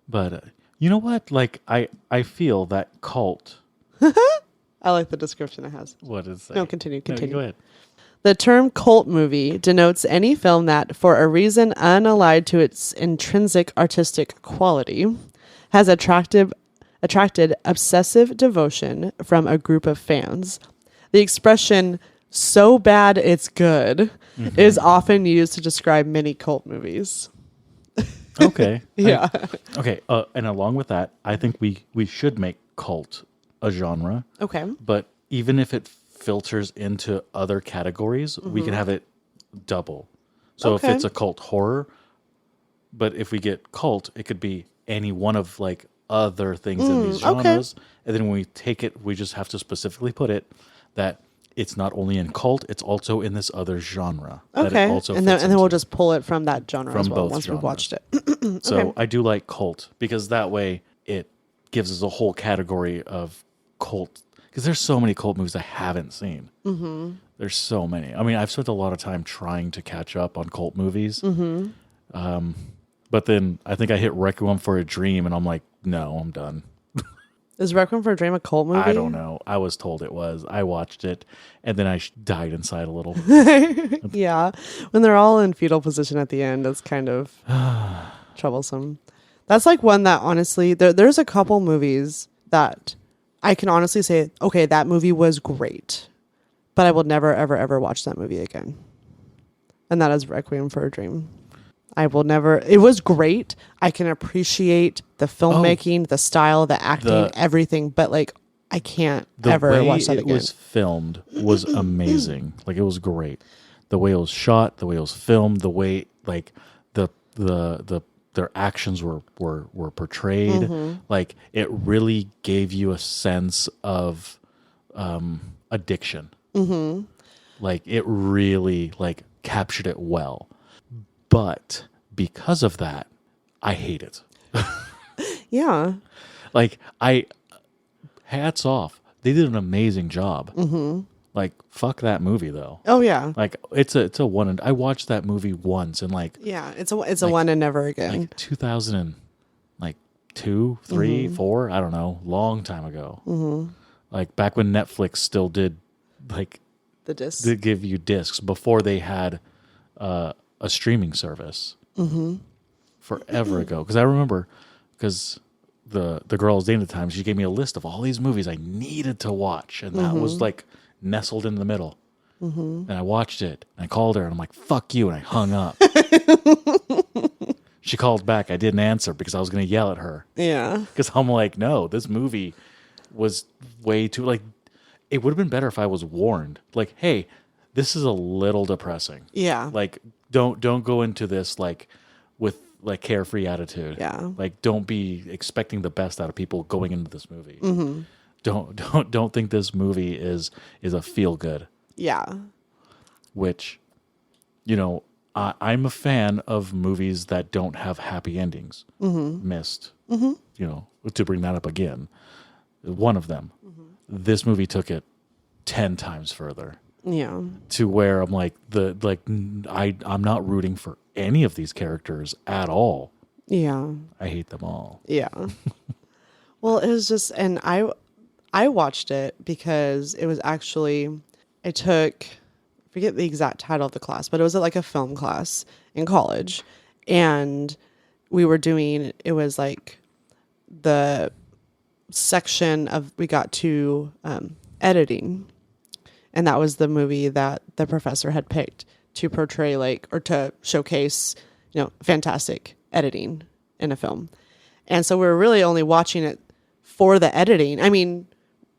S1: But you know what? Like I feel that cult.
S2: I like the description it has.
S1: What is that?
S2: No, continue.
S1: No, go ahead.
S2: The term cult movie denotes any film that, for a reason unallied to its intrinsic artistic quality, has attracted obsessive devotion from a group of fans. The expression, so bad it's good, is often used to describe many cult movies.
S1: Okay.
S2: Yeah.
S1: Okay. And along with that, I think we should make cult a genre.
S2: Okay.
S1: But even if it filters into other categories, we can have it double. So if it's a cult horror, but if we get cult, it could be any one of like other things in these genres. And then when we take it, we just have to specifically put it that it's not only in cult, it's also in this other genre.
S2: Okay. And then we'll just pull it from that genre as well once we've watched it.
S1: So I do like cult because that way it gives us a whole category of cult. Because there's so many cult movies I haven't seen. Mm-hmm. There's so many. I mean, I've spent a lot of time trying to catch up on cult movies. Mm-hmm. But then I think I hit Requiem for a Dream, and I'm like, no, I'm done.
S2: Is Requiem for a Dream a cult movie?
S1: I don't know. I was told it was. I watched it, and then I died inside a little.
S2: Yeah. When they're all in fetal position at the end, it's kind of troublesome. That's like one that, honestly, there's a couple movies that I can honestly say, okay, that movie was great, but I will never, ever, ever watch that movie again. And that is Requiem for a Dream. I will never. It was great. I can appreciate the filmmaking, the style, the acting, everything, but like I can't ever watch that again.
S1: The way it was filmed was amazing. Like it was great. The way it was shot, the way it was filmed, the way like their actions were portrayed. Like it really gave you a sense of addiction. Like it really like captured it well. But because of that, I hate it.
S2: Yeah.
S1: Like hats off. They did an amazing job. Like fuck that movie though.
S2: Oh yeah.
S1: Like it's a one. And I watched that movie once and like
S2: it's a one and never again.
S1: Like 2002, 3, 4. I don't know. Long time ago. Like back when Netflix still did like
S2: the discs.
S1: They give you discs before they had a streaming service. Forever ago. Because I remember the girl I was dating at the time, she gave me a list of all these movies I needed to watch, and that was like nestled in the middle. And I watched it, and I called her, and I'm like, fuck you, and I hung up. She called back. I didn't answer because I was going to yell at her.
S2: Yeah.
S1: Because I'm like, no, this movie was way too, like, it would have been better if I was warned. Like, hey, this is a little depressing.
S2: Yeah.
S1: Like, don't go into this, like, with, like, carefree attitude.
S2: Yeah.
S1: Like, don't be expecting the best out of people going into this movie. Don't think this movie is a feel good.
S2: Yeah.
S1: Which, you know, I'm a fan of movies that don't have happy endings. Missed. You know, to bring that up again, one of them. This movie took it 10 times further.
S2: Yeah.
S1: To where I'm like I'm not rooting for any of these characters at all.
S2: Yeah.
S1: I hate them all.
S2: Yeah. Well, it was just, and I watched it because it was actually, I took, I forget the exact title of the class, but it was like a film class in college. and we were doing, it was like the section of, we got to editing, and that was the movie that the professor had picked to portray like, or to showcase, fantastic editing in a film. And so we were really only watching it for the editing. I mean,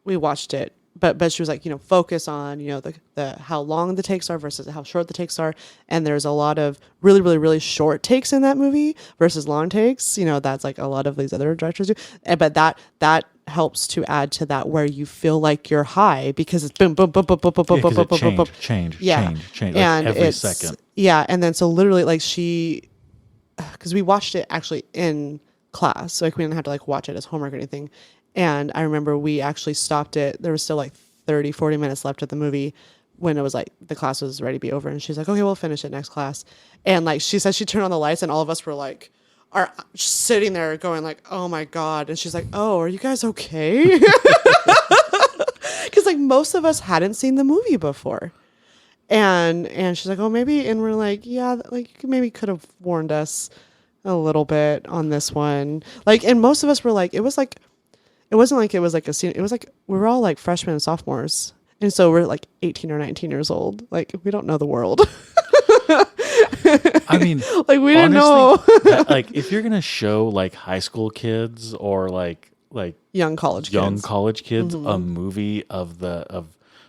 S2: we watched it, but she was like, focus on, the how long the takes are versus how short the takes are. And there's a lot of really, really, really short takes in that movie versus long takes. That's like a lot of these other directors do. But that helps to add to that, where you feel like you're high because it's boom, boom, boom, boom, boom, boom, boom, boom, boom, boom, boom.
S1: Change, like
S2: and
S1: every second.
S2: Yeah. And then so literally like because we watched it actually in class, so like we didn't have to like watch it as homework or anything. And I remember we actually stopped it. There was still like 30-40 minutes left of the movie when it was like the class was ready to be over, and she's like, okay, we'll finish it next class. And like she said, she turned on the lights and all of us were like are sitting there going like, oh my God. And she's like, oh, are you guys okay? Because like most of us hadn't seen the movie before. And she's like, oh, maybe. And we're like, yeah, like you maybe could have warned us a little bit on this one. Like, and most of us were like, it wasn't like it was like a scene. It was like, we were all like freshmen and sophomores. And so we're like 18 or 19 years old. Like, we don't know the world.
S1: I mean,
S2: like we didn't know.
S1: Like, if you're going to show like high school kids or like
S2: young college
S1: kids, a movie of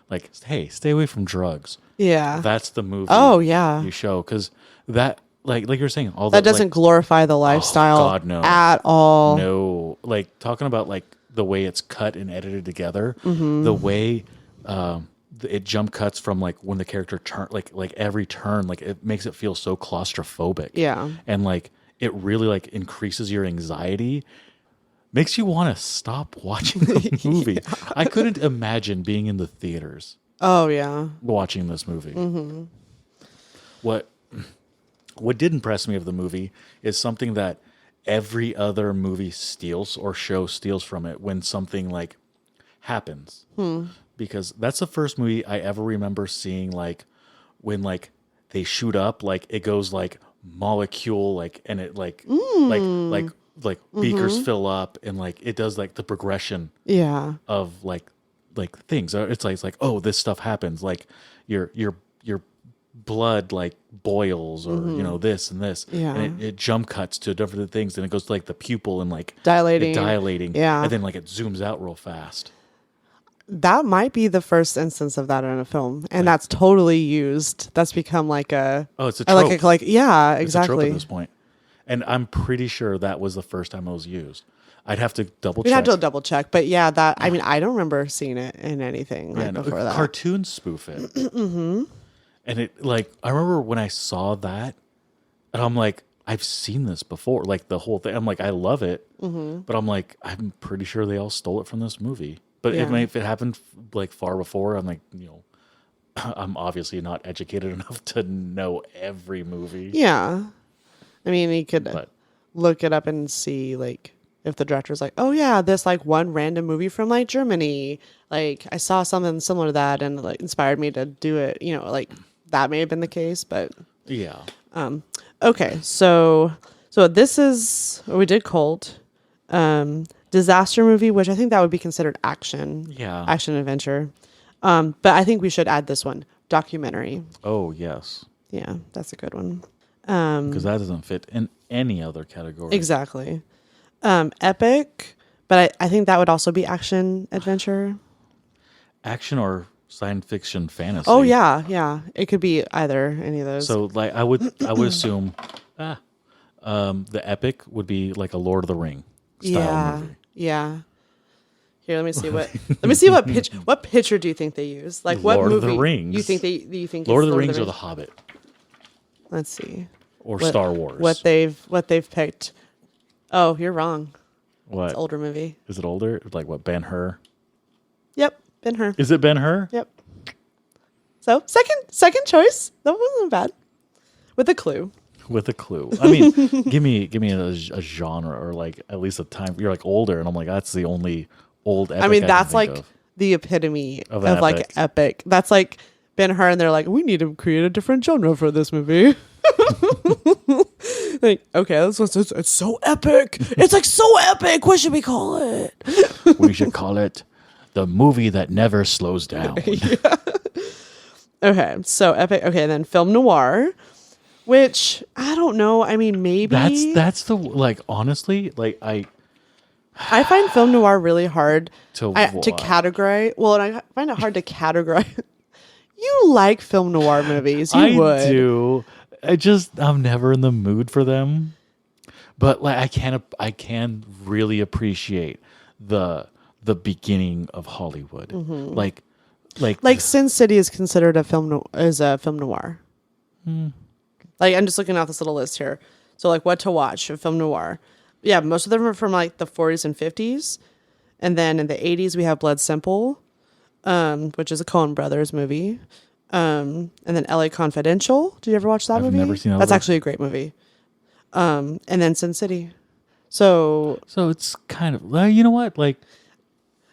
S1: like, hey, stay away from drugs.
S2: Yeah.
S1: That's the movie.
S2: Oh, yeah.
S1: You show, because that, like you're saying, all
S2: that doesn't glorify the lifestyle at all.
S1: No, like talking about like the way it's cut and edited together, the way it jump cuts from like when the character turn, like every turn, like it makes it feel so claustrophobic.
S2: Yeah,
S1: and like it really like increases your anxiety. Makes you want to stop watching the movie. Yeah. I couldn't imagine being in the theaters.
S2: Oh yeah,
S1: watching this movie. Mm-hmm. What did impress me of the movie is something that every other movie steals or show steals from it when something like happens. Because that's the first movie I ever remember seeing, like when like they shoot up, like it goes like molecule, like, and it like beakers fill up, and like it does like the progression of like things. It's like oh, this stuff happens, like your blood like boils, or this and this, and it jump cuts to different things, and it goes to like the pupil and like dilating, and then like it zooms out real fast.
S2: That might be the first instance of that in a film, and that's totally used. That's become like
S1: it's a trope.
S2: Like yeah, exactly.
S1: It's a trope at this point. And I'm pretty sure that was the first time it was used. I'd have to double check.
S2: We'd have to double check. But yeah, that, I mean, I don't remember seeing it in anything before that.
S1: Cartoons spoof it. And it, like, I remember when I saw that, and I'm like, I've seen this before. Like, the whole thing. I'm like, I love it. But I'm like, I'm pretty sure they all stole it from this movie. But if it happened, like, far before, I'm like, I'm obviously not educated enough to know every movie.
S2: Yeah. I mean, you could look it up and see, like, if the director's like, oh, yeah, this, like, one random movie from, like, Germany. Like, I saw something similar to that and, like, inspired me to do it. Like, that may have been the case, but...
S1: Yeah.
S2: Okay, so this is... We did Cult. Disaster movie, which I think that would be considered action. Yeah. Action adventure. But I think we should add this one. Documentary.
S1: Oh, yes.
S2: Yeah, that's a good one.
S1: Because that doesn't fit in any other category.
S2: Exactly. Epic, but I think that would also be action adventure. Action
S1: or science fiction fantasy.
S2: Oh yeah. It could be either, any of those.
S1: So like I would assume the epic would be like a Lord of the Ring style movie.
S2: Yeah. Here, let me see what picture do you think they use? Like what
S1: Lord
S2: movie
S1: of the Rings.
S2: You think
S1: Lord of the Rings or The Hobbit?
S2: Let's see.
S1: Or Star Wars.
S2: What they've picked. Oh, you're wrong.
S1: What?
S2: It's an older movie.
S1: Is it older? Like what, Ben-Hur?
S2: Yep, Ben-Hur.
S1: Is it Ben-Hur?
S2: Yep. So second choice. That wasn't bad. With a clue.
S1: I mean, give me a genre, or like at least a time. You're like older, and I'm like, that's the only old epic.
S2: I mean, that's like the epitome of like epic. That's like Ben-Hur, and they're like, we need to create a different genre for this movie. Like, okay, it's so epic. It's like so epic. What should we call it?
S1: We should call it the movie that never slows down.
S2: Okay, so epic. Okay, then film noir, which I don't know. I mean, maybe
S1: That's the like honestly like I
S2: find film noir really hard
S1: To
S2: to
S1: what?
S2: categorize. Well, and I find it hard to categorize. You like film noir movies? You
S1: I
S2: would.
S1: do. I'm never in the mood for them. But like I can really appreciate the beginning of Hollywood.
S2: Mm-hmm.
S1: Like
S2: Sin City is considered a film noir. Like, I'm just looking at this little list here. So, like, what to watch a film noir? Yeah, most of them are from like the 40s and 50s, and then in the 80s we have Blood Simple, which is a Coen Brothers movie, and then L.A. Confidential. Did you ever watch that movie?
S1: never seen that
S2: That's
S1: one.
S2: actually a great movie. And then Sin City. So
S1: it's kind of you know what? Like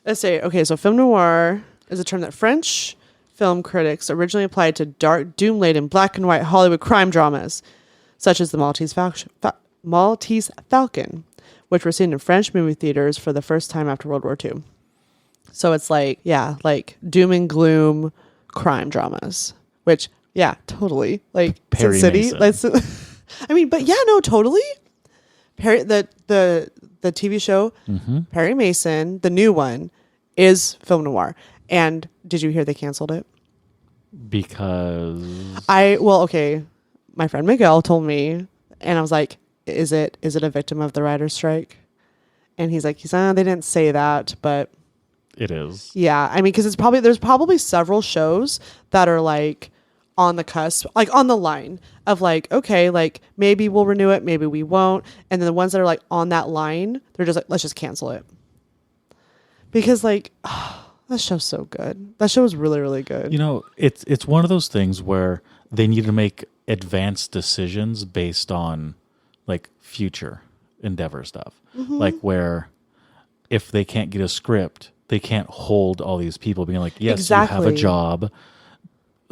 S2: let's say, okay, so film noir is a term that French film critics originally applied to dark, doom-laden, black and white Hollywood crime dramas, such as the Maltese Falcon, which were seen in French movie theaters for the first time after World War II. So it's like, yeah, like doom and gloom crime dramas, which, yeah, totally. Like
S1: Perry
S2: Sin City.
S1: Mason.
S2: Like, I mean, but yeah, no, totally. Perry, the TV show, Perry Mason, the new one, is film noir. And did you hear they canceled it?
S1: because
S2: Okay, my friend Miguel told me, and I was like, is it a victim of the writer's strike? And he's like, they didn't say that, but
S1: it is.
S2: yeah, I mean, because there's probably several shows that are like on the cusp, like on the line of like, okay, like maybe we'll renew it, maybe we won't, and then the ones that are like on that line, they're just like, let's just cancel it, because like, that show's so good. That show is really, really good.
S1: You know, it's one of those things where they need to make advanced decisions based on like future endeavor stuff. Like where if they can't get a script, they can't hold all these people being like, yes, you have a
S2: Exactly.
S1: job.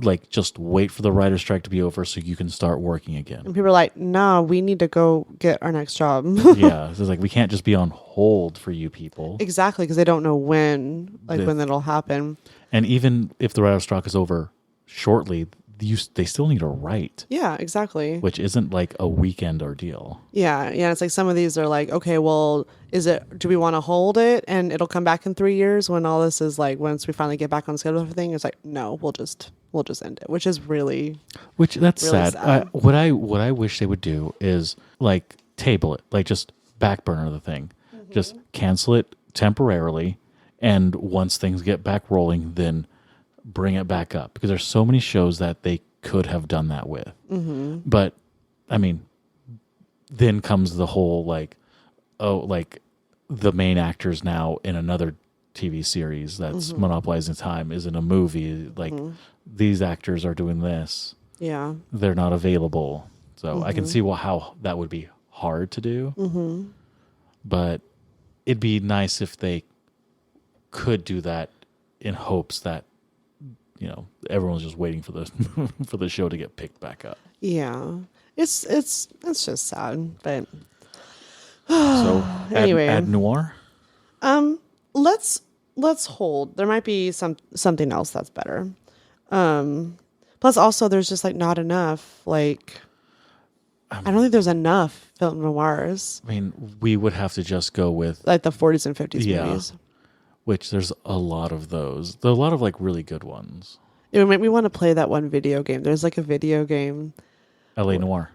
S1: Like just wait for the writer's strike to be over so you can start working again.
S2: And people are like, nah, we need to go get our next job.
S1: Yeah. So it's like we can't just be on hold for you people.
S2: Exactly, because they don't know when that'll happen.
S1: And even if the writer's strike is over shortly, they still need to write.
S2: Yeah, exactly.
S1: Which isn't like a weekend ordeal.
S2: Yeah. It's like some of these are like, okay, well, do we want to hold it and it'll come back in 3 years when all this is like, once we finally get back on schedule, everything? It's like, no, we'll just end it, which is that's
S1: really
S2: sad.
S1: What I wish they would do is like table it, like just back burner the thing, just cancel it temporarily, and once things get back rolling, then bring it back up, because there's so many shows that they could have done that with. But I mean, then comes the whole like, like the main actors now in another TV series that's monopolizing time is in a movie. Like these actors are doing this.
S2: Yeah.
S1: They're not available. So I can see how that would be hard to do. But it'd be nice if they could do that in hopes that, you know, everyone's just waiting for the for the show to get picked back up.
S2: Yeah. It's just sad, but
S1: So
S2: Anyway.
S1: add noir.
S2: let's hold. There might be something else that's better. Plus also there's just like not enough, like I don't think there's enough film noirs,
S1: I mean, we would have to just go with
S2: like the 40s and 50s movies.
S1: which there's a lot of those. There are a lot of like really good ones.
S2: It would make me want to play that one video game. There's like a video game.
S1: LA Noir.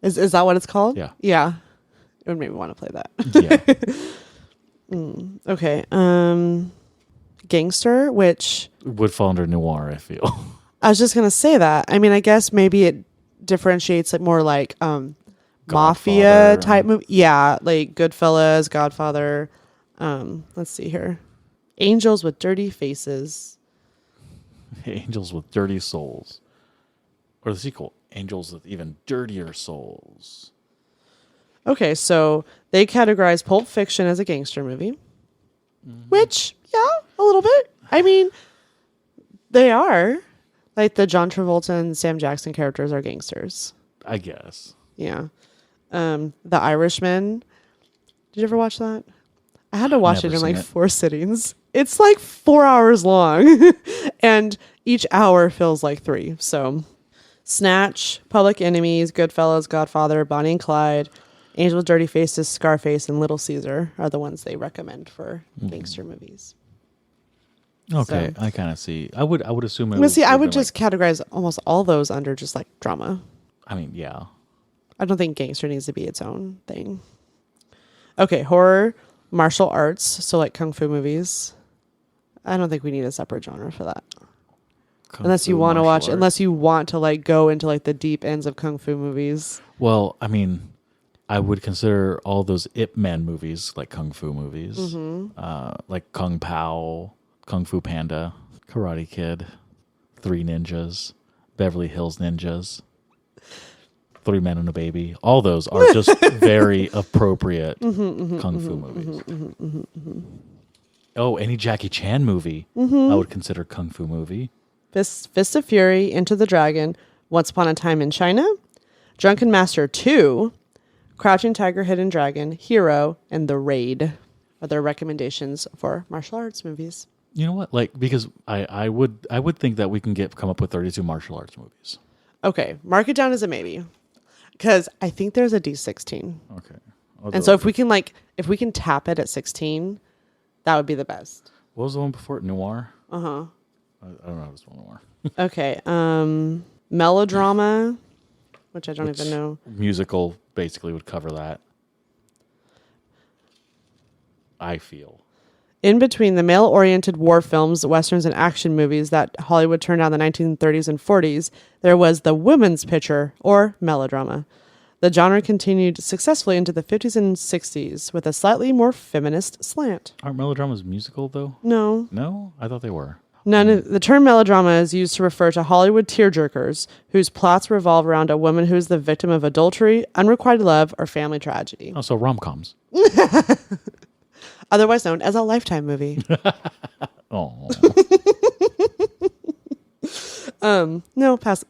S2: Is that what it's called?
S1: Yeah.
S2: Yeah. It would make me want to play that.
S1: Yeah.
S2: Okay. Gangster, which
S1: Would fall under noir, I feel.
S2: I was just gonna say that. I mean, I guess maybe it differentiates like more like mafia type movie. Yeah, like Goodfellas, Godfather. Let's see here. Angels with Dirty Faces.
S1: Angels with Dirty Souls. Or the sequel, Angels with Even Dirtier Souls.
S2: Okay, so they categorize Pulp Fiction as a gangster movie. Which, yeah, a little bit. I mean, they are. Like the John Travolta and Sam Jackson characters are gangsters.
S1: I guess.
S2: Yeah. The Irishman. Did you ever watch that? I had to watch it
S1: Never
S2: in like
S1: seen it.
S2: 4 sittings. It's like 4 hours long, and each hour feels like 3. So, Snatch, Public Enemies, Goodfellas, Godfather, Bonnie and Clyde, Angel with Dirty Faces, Scarface, and Little Caesar are the ones they recommend for gangster movies.
S1: Okay,
S2: So-
S1: I kind of see. I would assume it.
S2: But see, I
S1: would've
S2: would
S1: been
S2: just categorize almost all those under just like drama.
S1: Like, I mean, yeah.
S2: I don't think gangster needs to be its own thing. Okay, horror, martial arts, so like kung fu movies. I don't think we need a separate genre for that. Unless you want to watch, unless you want to like go into like the deep ends of kung fu movies.
S1: Well, I mean, I would consider all those Ip Man movies like kung fu movies, like Kung Pao, Kung Fu Panda, Karate Kid, Three Ninjas, Beverly Hills Ninjas, Three Men and a Baby. All those are just very appropriate kung fu movies. Oh, any Jackie Chan movie I would consider kung fu movie.
S2: Fist of Fury, Into the Dragon, Once Upon a Time in China, Drunken Master 2, Crouching Tiger, Hidden Dragon, Hero, and The Raid are their recommendations for martial arts movies.
S1: You know what? Like, because I would think that we can come up with 32 martial arts movies.
S2: Okay, mark it down as a maybe, because I think there's a D16,
S1: Okay.
S2: and so if we can tap it at 16, that would be the best.
S1: What was the one before it? Noir?
S2: Uh huh.
S1: I don't know if it's Noir.
S2: Okay, melodrama, which I don't even know.
S1: Musical basically would cover that. I feel.
S2: In between the male-oriented war films, westerns, and action movies that Hollywood turned out in the 1930s and 40s, there was the women's picture, or melodrama. The genre continued successfully into the 50s and 60s with a slightly more feminist slant.
S1: Aren't melodramas musical, though?
S2: No.
S1: No? I thought they were.
S2: The term melodrama is used to refer to Hollywood tearjerkers whose plots revolve around a woman who is the victim of adultery, unrequited love, or family tragedy.
S1: Oh, so rom-coms.
S2: Otherwise known as a Lifetime movie.
S1: Oh.
S2: No, pass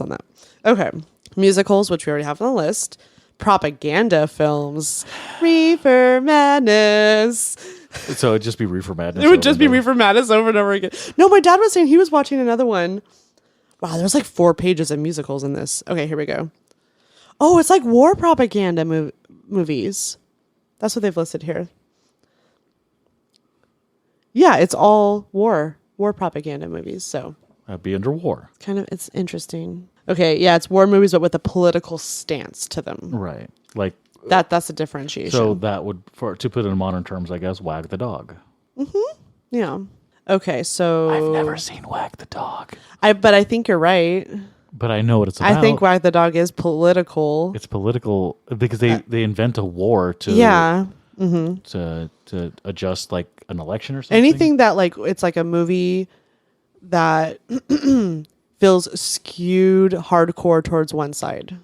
S2: on that. Okay. Musicals, which we already have on the list. Propaganda films. Reefer Madness.
S1: So it'd just be Reefer Madness.
S2: It would just be Reefer Madness over and over again. No, my dad was saying he was watching another one. Wow, there's like 4 pages of musicals in this. Okay, here we go. Oh, it's like war propaganda movies. That's what they've listed here. Yeah, it's all war propaganda movies. So
S1: That'd be under war.
S2: it's interesting. Okay, yeah, it's war movies, but with a political stance to them.
S1: Right. Like,
S2: That's a differentiation.
S1: so that would, to put it in modern terms, I guess, Wag the Dog.
S2: Yeah. Okay, so
S1: I've never seen Wag the Dog.
S2: But I think you're right.
S1: But I know what it's about.
S2: I think Wag the Dog is political.
S1: It's political because they invent a war to
S2: Yeah.
S1: to adjust like an election or something.
S2: Anything that like it's like a movie that feels skewed hardcore towards one side.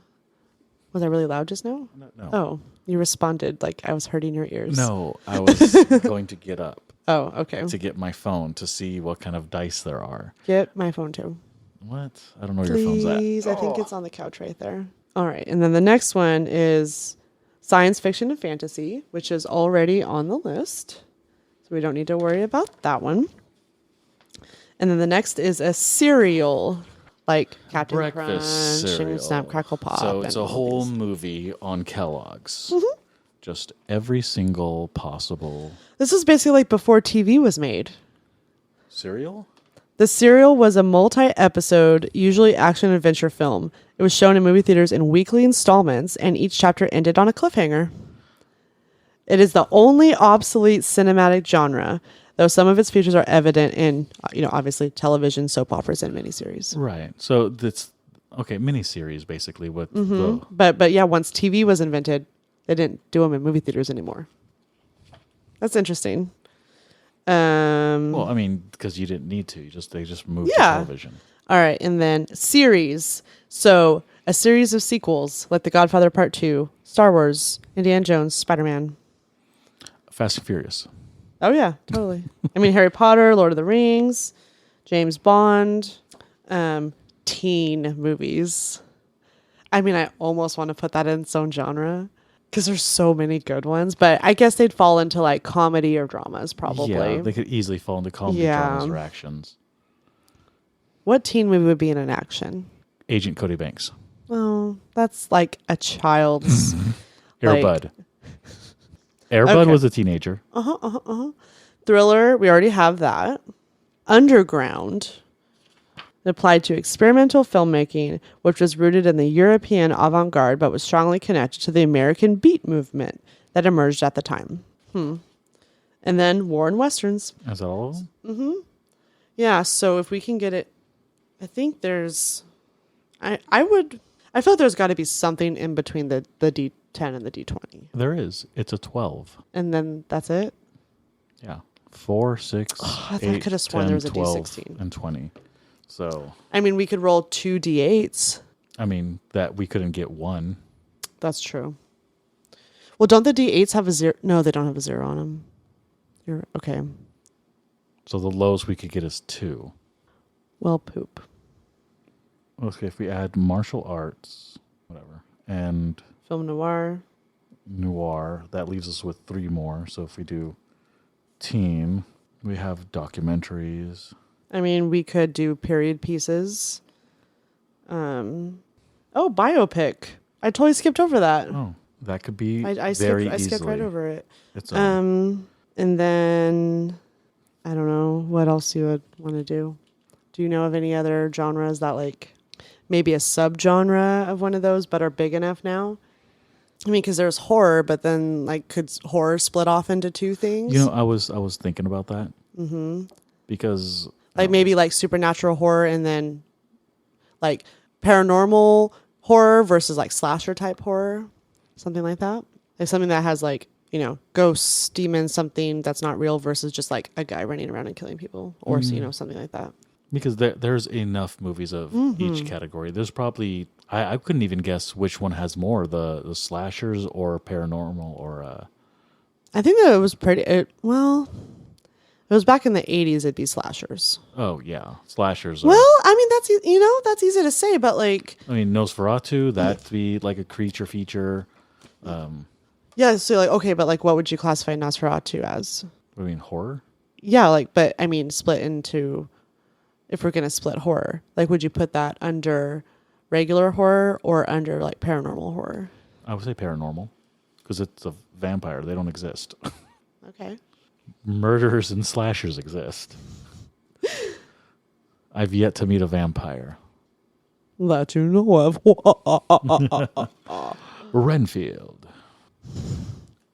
S2: Was I really loud just now?
S1: No.
S2: Oh, you responded like I was hurting your ears.
S1: No, I was going to get up
S2: Oh, okay.
S1: to get my phone to see what kind of dice there are.
S2: Get my phone too.
S1: What? I don't know where your phone's at.
S2: Please, I think it's on the couch right there. All right, and then the next one is science fiction and fantasy, which is already on the list. So we don't need to worry about that one. And then the next is a cereal, like Captain
S1: Breakfast
S2: Crunch
S1: cereal.
S2: and Snap Crackle Pop.
S1: So it's
S2: and
S1: a
S2: all
S1: whole
S2: these.
S1: movie on Kellogg's. Just every single possible
S2: This is basically like before TV was made.
S1: cereal.
S2: The serial was a multi-episode, usually action-adventure film. It was shown in movie theaters in weekly installments, and each chapter ended on a cliffhanger. It is the only obsolete cinematic genre, though some of its features are evident in, obviously television, soap operas, and miniseries.
S1: Right. So that's okay. Miniseries basically with the
S2: But yeah, once TV was invented, they didn't do them in movie theaters anymore. That's interesting.
S1: well, I mean, because you didn't need to. They just moved to
S2: Yeah.
S1: television.
S2: All right, and then series. So a series of sequels like The Godfather Part 2, Star Wars, Indiana Jones, Spider-Man.
S1: Fast and Furious.
S2: Oh yeah, totally. I mean, Harry Potter, Lord of the Rings, James Bond, teen movies. I mean, I almost want to put that in its own genre because there's so many good ones, but I guess they'd fall into like comedy or dramas probably.
S1: Yeah, they could easily fall into comedy, dramas, or actions.
S2: What teen movie would be in an action?
S1: Agent Cody Banks.
S2: Oh, that's like a child's.
S1: Air Bud. Air Bud was a teenager.
S2: Thriller, we already have that. Underground. It applied to experimental filmmaking, which was rooted in the European avant-garde, but was strongly connected to the American beat movement that emerged at the time. And then war and westerns.
S1: Is that all of them?
S2: Yeah, so if we can get it, I think there's, I feel like there's got to be something in between the D10 and the D20.
S1: There is. It's a 12.
S2: And then that's it?
S1: Yeah. 4, 6,
S2: I
S1: 8,
S2: could have sworn
S1: 10,
S2: there was a
S1: 12,
S2: D16.
S1: and 20. So,
S2: I mean, we could roll 2 D8s.
S1: I mean, that we couldn't get one.
S2: That's true. Well, don't the D8s have a 0? No, they don't have a 0 on them. You're okay.
S1: So the lowest we could get is 2.
S2: Well, poop.
S1: Okay, if we add martial arts, whatever, and
S2: Film noir.
S1: noir, that leaves us with 3 more. So if we do teen, we have documentaries.
S2: I mean, we could do period pieces. Oh, biopic. I totally skipped over that.
S1: Oh, that could be
S2: I
S1: very
S2: skipped, I skipped
S1: easily.
S2: right over it.
S1: It's
S2: And then I don't know what else you would want to do. Do you know of any other genres that like maybe a subgenre of one of those but are big enough now? I mean, because there's horror, but then like could horror split off into 2 things?
S1: You know, I was thinking about that. Because
S2: like maybe like supernatural horror and then like paranormal horror versus like slasher type horror, something like that. Like something that has like, you know, ghosts, demons, something that's not real versus just like a guy running around and killing people or, you know, something like that.
S1: Because there's enough movies of each category. There's probably, I couldn't even guess which one has more, the slashers or paranormal or...
S2: I think that it was pretty, it was back in the 80s, it'd be slashers.
S1: Oh, yeah. Slashers.
S2: Well, I mean, that's, you know, that's easy to say, but like...
S1: I mean, Nosferatu, that'd be like a creature feature.
S2: Yeah, so like, okay, but like what would you classify Nosferatu as?
S1: I mean, horror?
S2: Yeah, like, but I mean, split into... If we're going to split horror, like, would you put that under regular horror or under like paranormal horror?
S1: I would say paranormal because it's a vampire. They don't exist.
S2: Okay.
S1: Murderers and slashers exist. I've yet to meet a vampire.
S2: That you know of.
S1: Renfield.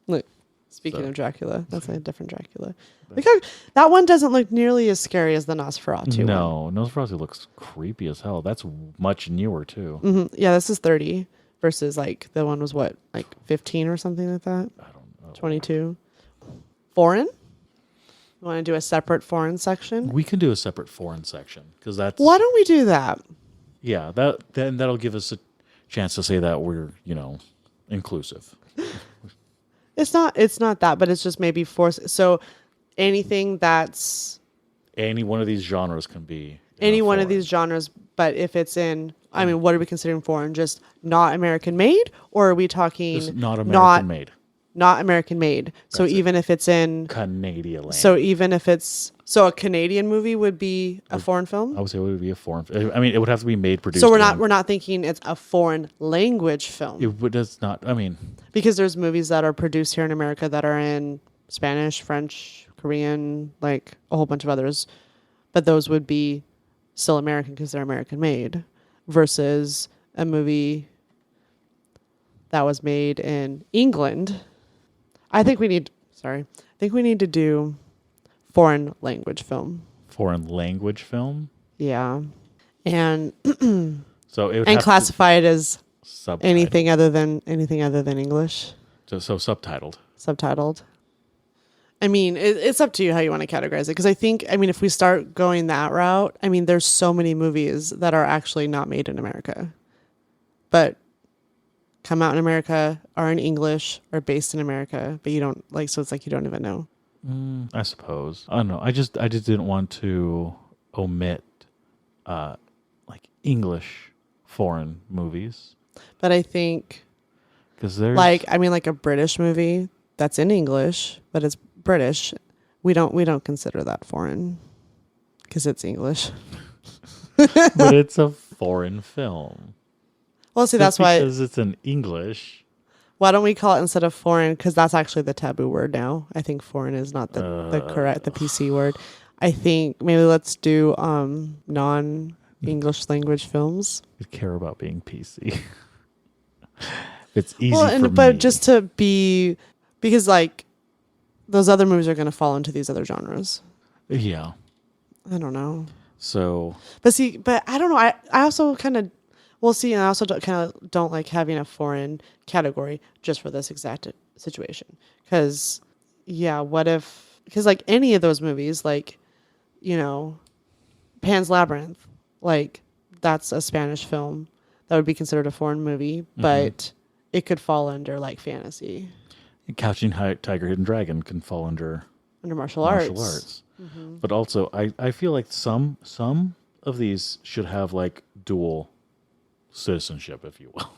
S2: Look, speaking of Dracula, that's a different Dracula. Look how, that one doesn't look nearly as scary as the Nosferatu one.
S1: No, Nosferatu looks creepy as hell. That's much newer too.
S2: Yeah, this is 30 versus like the one was what, like 15 or something like that?
S1: I don't know.
S2: 22. Foreign? You want to do a separate foreign section?
S1: We can do a separate foreign section because that's...
S2: Why don't we do that?
S1: Yeah, that'll give us a chance to say that we're, you know, inclusive.
S2: It's not that, but it's just maybe so anything that's
S1: Any one of these genres can be
S2: any one of
S1: foreign.
S2: these genres, but if it's in, I mean, what are we considering foreign? Just not American made, or are we talking
S1: Just not American made.
S2: Not American made. So
S1: That's it.
S2: even if it's in
S1: Canadian land.
S2: so even if it's a Canadian movie would be a foreign film.
S1: I would say it would be a foreign. I mean, it would have to be made, produced.
S2: So we're not thinking it's a foreign language film.
S1: It would. It's not. I mean,
S2: Because there's movies that are produced here in America that are in Spanish, French, Korean, like a whole bunch of others. But those would be still American because they're American made versus a movie that was made in England. I think we need to do foreign language film.
S1: foreign language film.
S2: Yeah. And
S1: So it would
S2: and
S1: have
S2: classify it as
S1: to
S2: anything other than English.
S1: So subtitled.
S2: Subtitled. I mean, it's up to you how you want to categorize it. Because I think, I mean, if we start going that route, I mean, there's so many movies that are actually not made in America, but come out in America, are in English, are based in America, but you don't like. So it's like you don't even know.
S1: I suppose. I don't know. I just didn't want to omit like English foreign movies.
S2: But I think,
S1: Because there's
S2: like a British movie that's in English, but it's British. We don't consider that foreign because it's English.
S1: but it's a foreign film.
S2: Well, see,
S1: Just
S2: that's why.
S1: because it's in English.
S2: Why don't we call it instead of foreign? Because that's actually the taboo word now. I think foreign is not the PC word. I think maybe let's do non-English language films.
S1: I care about being PC. It's easy
S2: but
S1: me.
S2: just to be, because like those other movies are going to fall into these other genres.
S1: Yeah.
S2: I don't know.
S1: So.
S2: But I don't know. I also kind of, and I also don't like having a foreign category just for this exact situation. Because, what if, because like any of those movies, like, Pan's Labyrinth, like that's a Spanish film that would be considered a foreign movie, but it could fall under like fantasy.
S1: Couching Tiger, Hidden Dragon can fall under
S2: martial arts.
S1: Mm-hmm. But also, I feel like some of these should have like dual citizenship, if you will.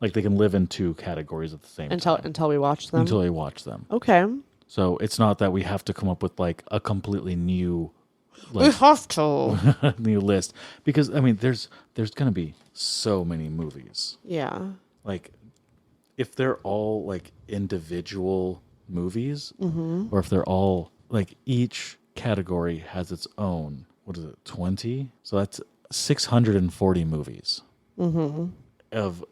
S1: Like they can live in two categories at the same time.
S2: Until we watch them?
S1: Until I watch them.
S2: Okay.
S1: So it's not that we have to come up with like a completely new...
S2: we have to.
S1: new list. Because, I mean, there's going to be so many movies.
S2: Yeah.
S1: Like, if they're all like individual movies, or if they're all like each category has its own, 20? So that's 640 movies of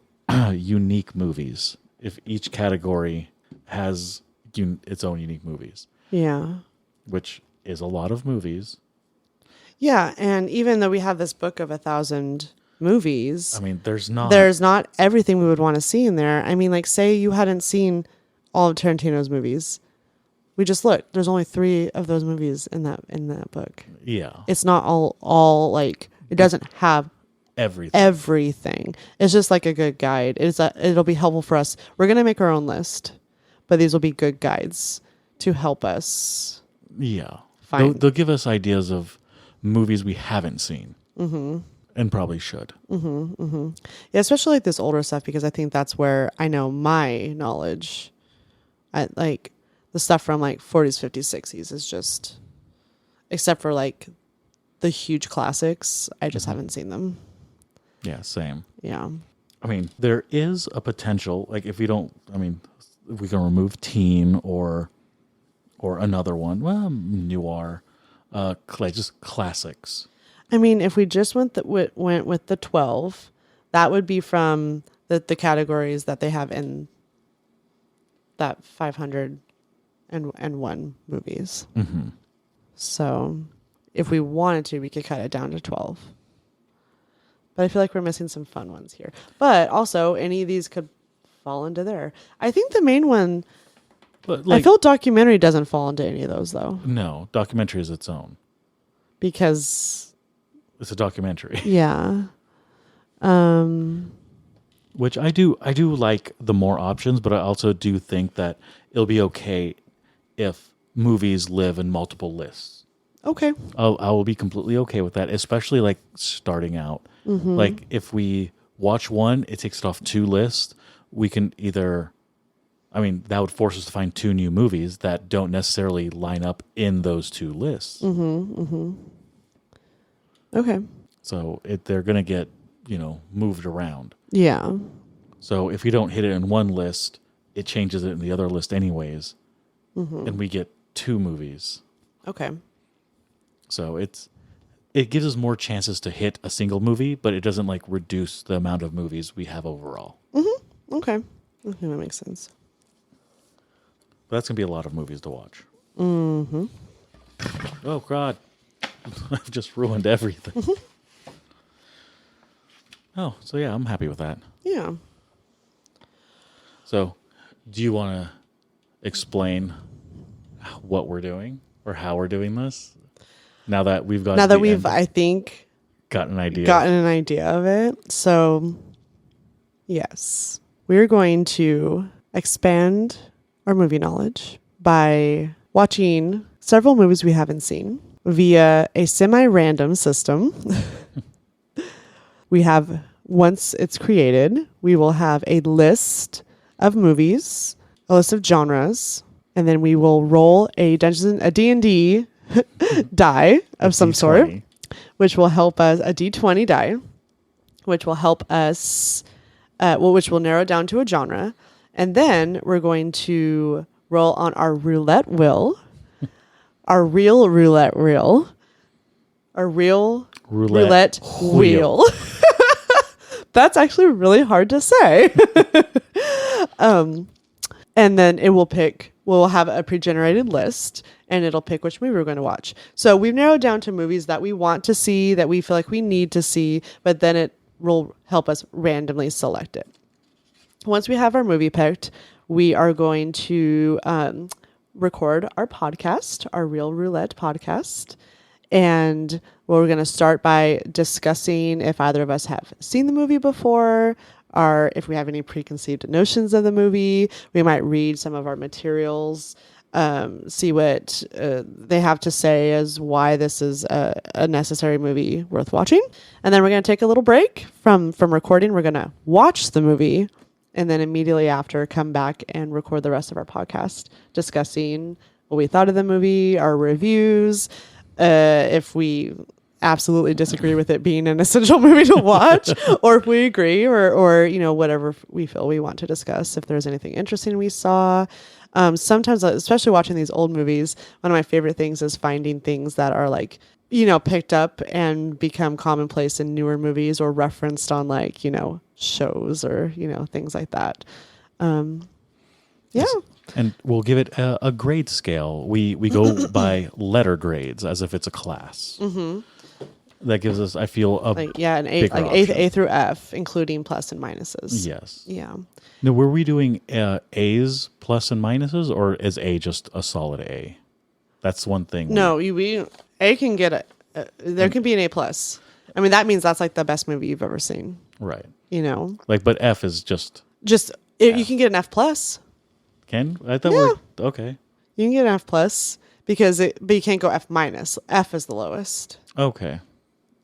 S1: unique movies. If each category has its own unique movies.
S2: Yeah.
S1: Which is a lot of movies.
S2: Yeah, and even though we have this book of 1,000 movies,
S1: I mean, there's not
S2: everything we would want to see in there. I mean, like, say you hadn't seen all of Tarantino's movies. We just looked. There's only 3 of those movies in that book.
S1: Yeah.
S2: It's not all like, it doesn't have everything. It's just like a good guide. It'll be helpful for us. We're going to make our own list, but these will be good guides to help us.
S1: Yeah.
S2: Find.
S1: They'll give us ideas of movies we haven't seen. And probably should.
S2: Yeah, especially like this older stuff, because I think that's where I know my knowledge. Like the stuff from like 40s, 50s, 60s is just, except for like the huge classics, I just haven't seen them.
S1: Yeah, same.
S2: Yeah.
S1: I mean, there is a potential, like if we can remove teen or another one, well, noir, just classics.
S2: I mean, if we just went with the 12, that would be from the categories that they have in that 501 movies. So if we wanted to, we could cut it down to 12. But I feel like we're missing some fun ones here. But also, any of these could fall into there. I think the main one,
S1: but like,
S2: I feel documentary doesn't fall into any of those, though.
S1: No, documentary is its own.
S2: Because...
S1: it's a documentary.
S2: Yeah.
S1: Which I do like the more options, but I also do think that it'll be okay if movies live in multiple lists.
S2: Okay.
S1: I will be completely okay with that, especially like starting out. Like if we watch one, it takes it off 2 lists. We can either, I mean, that would force us to find 2 new movies that don't necessarily line up in those 2 lists.
S2: Okay.
S1: So they're going to get, moved around.
S2: Yeah. So
S1: if we don't hit it in one list, it changes it in the other list anyways. And we get 2 movies.
S2: Okay. So
S1: it gives us more chances to hit a single movie, but it doesn't like reduce the amount of movies we have overall.
S2: Okay. That makes sense.
S1: But that's going to be a lot of movies to watch. Oh, God. I've just ruined everything. Oh, so yeah, I'm happy with that.
S2: Yeah.
S1: So, do you want to explain what we're doing or how we're doing this? Now that we've got
S2: I think,
S1: gotten an
S2: idea of it. So, yes, we're going to expand our movie knowledge by watching several movies we haven't seen via a semi-random system. We have once it's created, we will have a list of movies, a list of genres, and then we will roll a D&D die of some sort, which will help us, a D20 die, which will help us, which will narrow down to a genre. And then we're going to roll on our roulette wheel, our real roulette wheel, our real roulette wheel. That's actually really hard to say. And then it will pick, we'll have a pre-generated list and it'll pick which movie we're going to watch. So we've narrowed down to movies that we want to see, that we feel like we need to see, but then it will help us randomly select it. Once we have our movie picked, we are going to record our podcast, our Real Roulette podcast. And we're going to start by discussing if either of us have seen the movie before, or if we have any preconceived notions of the movie. We might read some of our materials, see what they have to say as why this is a necessary movie worth watching. And then we're going to take a little break from recording. We're going to watch the movie and then immediately after come back and record the rest of our podcast discussing what we thought of the movie, our reviews, if we absolutely disagree with it being an essential movie to watch, or if we agree, or you know, whatever we feel we want to discuss, if there's anything interesting we saw. Sometimes, especially watching these old movies, one of my favorite things is finding things that are like, you know, picked up and become commonplace in newer movies or referenced on like, you know, shows or, you know, things like that. Yeah.
S1: And we'll give it a grade scale. We go by letter grades as if it's a class. Mm-hmm. That gives us, I feel,
S2: an A through F, including plus and minuses.
S1: Yes.
S2: Yeah.
S1: Now, were we doing A's, plus and minuses, or is A just a solid A? That's one thing.
S2: No, A can get there can be an A plus. I mean, that means that's like the best movie you've ever seen. Right. You know?
S1: Like, but F is just
S2: you can get an F plus.
S1: I thought we're okay.
S2: You can get an F plus but you can't go F minus. F is the lowest.
S1: Okay.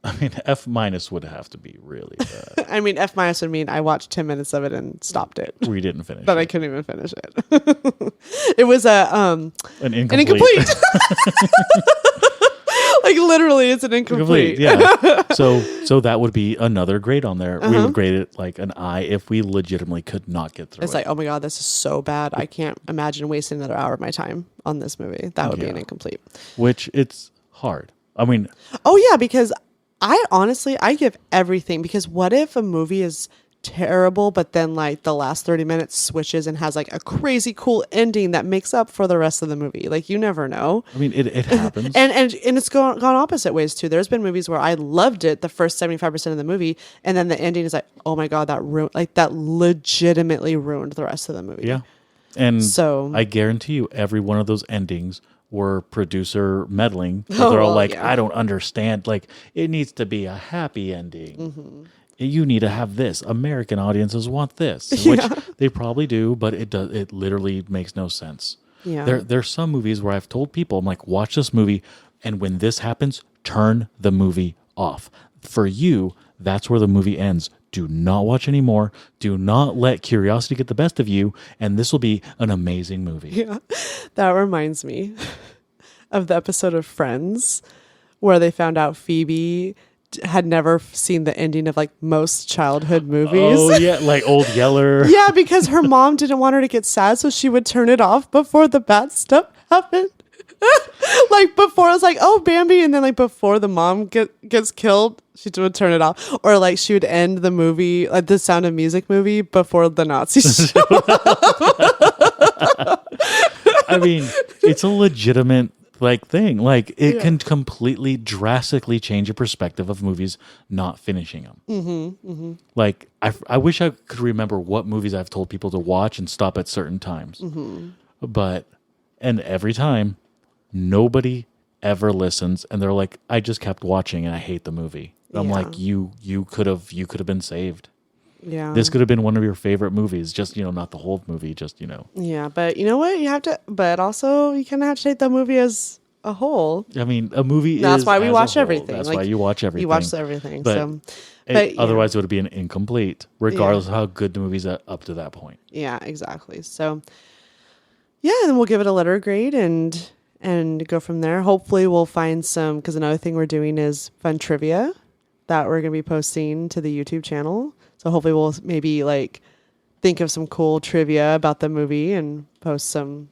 S1: I mean, F minus would have to be really bad.
S2: I mean, F minus would mean I watched 10 minutes of it and stopped it.
S1: We didn't finish
S2: but
S1: it.
S2: I couldn't even finish it. It was an incomplete. Like literally, it's an incomplete.
S1: Yeah. So that would be another grade on there. We would grade it like an I if we legitimately could not get through it.
S2: It's like, oh my God, this is so bad. I can't imagine wasting another hour of my time on this movie. That would be an incomplete.
S1: Which it's hard. I mean.
S2: Oh yeah, because I give everything, because what if a movie is terrible, but then like the last 30 minutes switches and has like a crazy cool ending that makes up for the rest of the movie? Like, you never know.
S1: I mean, it happens.
S2: and it's gone opposite ways too. There's been movies where I loved it the first 75% of the movie, and then the ending is like, oh my God, that legitimately ruined the rest of the movie.
S1: Yeah. And
S2: so
S1: I guarantee you every one of those endings were producer meddling. They're all like, I don't understand. Like, it needs to be a happy ending. Mm-hmm. You need to have this. American audiences want this, which they probably do, but it literally makes no sense. Yeah. There's some movies where I've told people, I'm like, watch this movie, and when this happens, turn the movie off. For you, that's where the movie ends. Do not watch anymore. Do not let curiosity get the best of you, and this will be an amazing movie.
S2: Yeah. That reminds me of the episode of Friends where they found out Phoebe had never seen the ending of like most childhood movies.
S1: Oh yeah, like Old Yeller.
S2: Yeah, because her mom didn't want her to get sad, so she would turn it off before the bad stuff happened. Like before, I was like, "Oh, Bambi," and then like before the mom gets killed, she would turn it off, or like she would end the movie, like the Sound of Music movie, before the Nazis show up.
S1: I mean, it's a legitimate like thing. Like it can completely drastically change your perspective of movies not finishing them. Mm-hmm, mm-hmm. Like I wish I could remember what movies I've told people to watch and stop at certain times. Mm-hmm. And every time nobody ever listens, and they're like, I just kept watching and I hate the movie. I'm like, you could have been saved. Yeah. This could have been one of your favorite movies. Just, not the whole movie, just,
S2: Yeah, but you know what? But also you kind of have to take the movie as a whole.
S1: I mean, a movie
S2: That's why we watch everything.
S1: That's why you watch everything.
S2: You watch everything.
S1: But Otherwise, it would be an incomplete, regardless of how good the movie's up to that point.
S2: Yeah, exactly. So, yeah, then we'll give it a letter grade and go from there. Hopefully, we'll find some, because another thing we're doing is fun trivia that we're going to be posting to the YouTube channel. So hopefully, we'll maybe like think of some cool trivia about the movie and post some,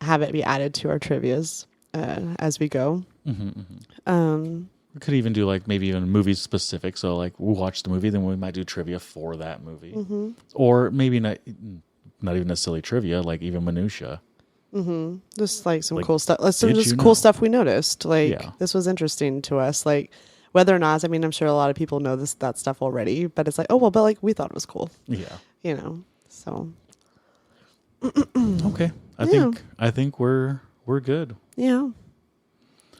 S2: have it be added to our trivias as we go.
S1: We could even do like maybe even movie specific. So like we'll watch the movie, then we might do trivia for that movie, or maybe not even necessarily trivia, like even minutia.
S2: Just like some cool stuff. Let's do just cool stuff we noticed. Like this was interesting to us. Like whether or not, I mean, I'm sure a lot of people know that stuff already, but it's like, oh well, but like we thought it was cool. Yeah. So.
S1: Okay. I think we're good.
S2: Yeah.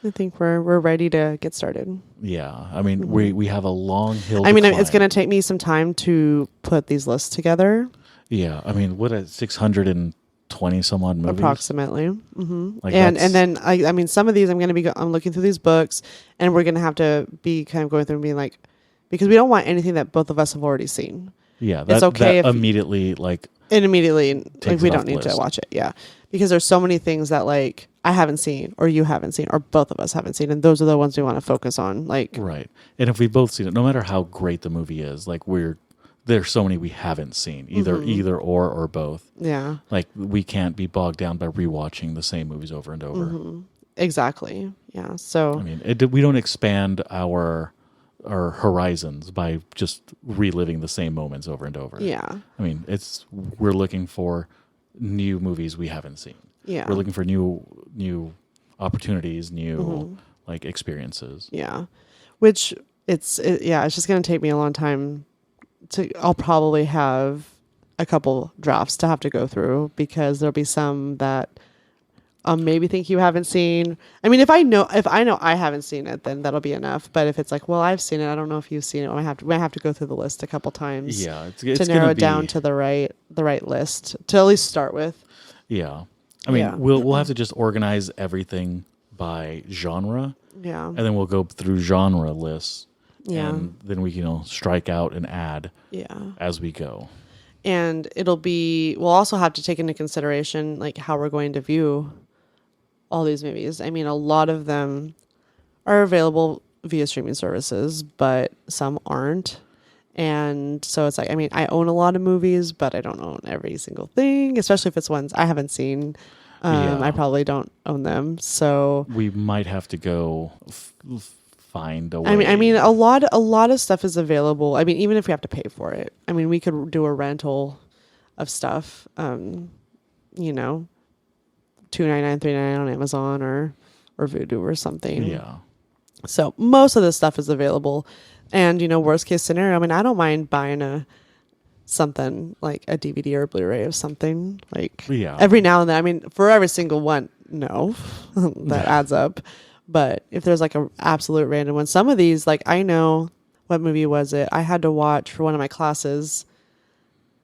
S2: I think we're ready to get started.
S1: Yeah. I mean, we have a long hill.
S2: It's going to take me some time to put these lists together.
S1: Yeah. I mean, what a 620 some odd movies?
S2: Approximately. Like and then, I mean, some of these I'm looking through these books and we're going to have to be kind of going through and being like, because we don't want anything that both of us have already seen.
S1: Yeah.
S2: It's okay if
S1: immediately like
S2: we don't need to watch it. Yeah. Because there's so many things that like I haven't seen or you haven't seen or both of us haven't seen. And those are the ones we want to focus on. Like,
S1: right. And if we've both seen it, no matter how great the movie is, like there's so many we haven't seen, either or both.
S2: Yeah.
S1: Like we can't be bogged down by rewatching the same movies over and over.
S2: Exactly. Yeah. So,
S1: I mean, we don't expand our horizons by just reliving the same moments over and over.
S2: Yeah.
S1: I mean, we're looking for new movies we haven't seen.
S2: Yeah.
S1: We're looking for new opportunities, new like experiences.
S2: Yeah. Which it's just going to take me a long time I'll probably have a couple drafts to have to go through because there'll be some that maybe think you haven't seen. I mean, if I know I haven't seen it, then that'll be enough. But if it's like, well, I've seen it, I don't know if you've seen it. I have to go through the list a couple times.
S1: Yeah, it's
S2: to narrow it down to the right list to at least start with.
S1: Yeah, I mean, we'll have to just organize everything by genre.
S2: Yeah,
S1: and then we'll go through genre lists.
S2: Yeah,
S1: and then we strike out and add.
S2: Yeah,
S1: as we go.
S2: And we'll also have to take into consideration like how we're going to view all these movies. I mean, a lot of them are available via streaming services, but some aren't. And so it's like, I mean, I own a lot of movies, but I don't own every single thing, especially if it's ones I haven't seen. I probably don't own them. So
S1: we might have to go find a way.
S2: I mean, a lot of stuff is available. I mean, even if we have to pay for it, I mean, we could do a rental of stuff. $2.99, $3.99 on Amazon or Vudu or something.
S1: Yeah.
S2: So most of this stuff is available, and worst case scenario, I mean, I don't mind buying something like a DVD or a Blu-ray of something like every now and then. I mean, for every single one, no, that adds up. But if there's like an absolute random one, some of these, like I know, what movie was it? I had to watch for one of my classes.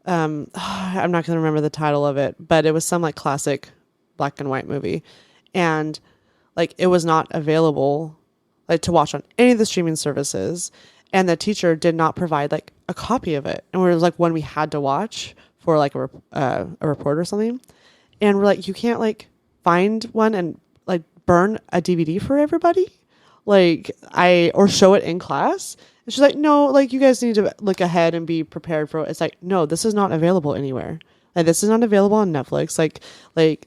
S2: I'm not going to remember the title of it, but it was some like classic black and white movie. And like it was not available like to watch on any of the streaming services. And the teacher did not provide like a copy of it. And it was like one we had to watch for like a report or something. And we're like, you can't like find one and like burn a DVD for everybody, or show it in class. And she's like, no, like you guys need to look ahead and be prepared for it. It's like, no, this is not available anywhere. Like this is not available on Netflix. Like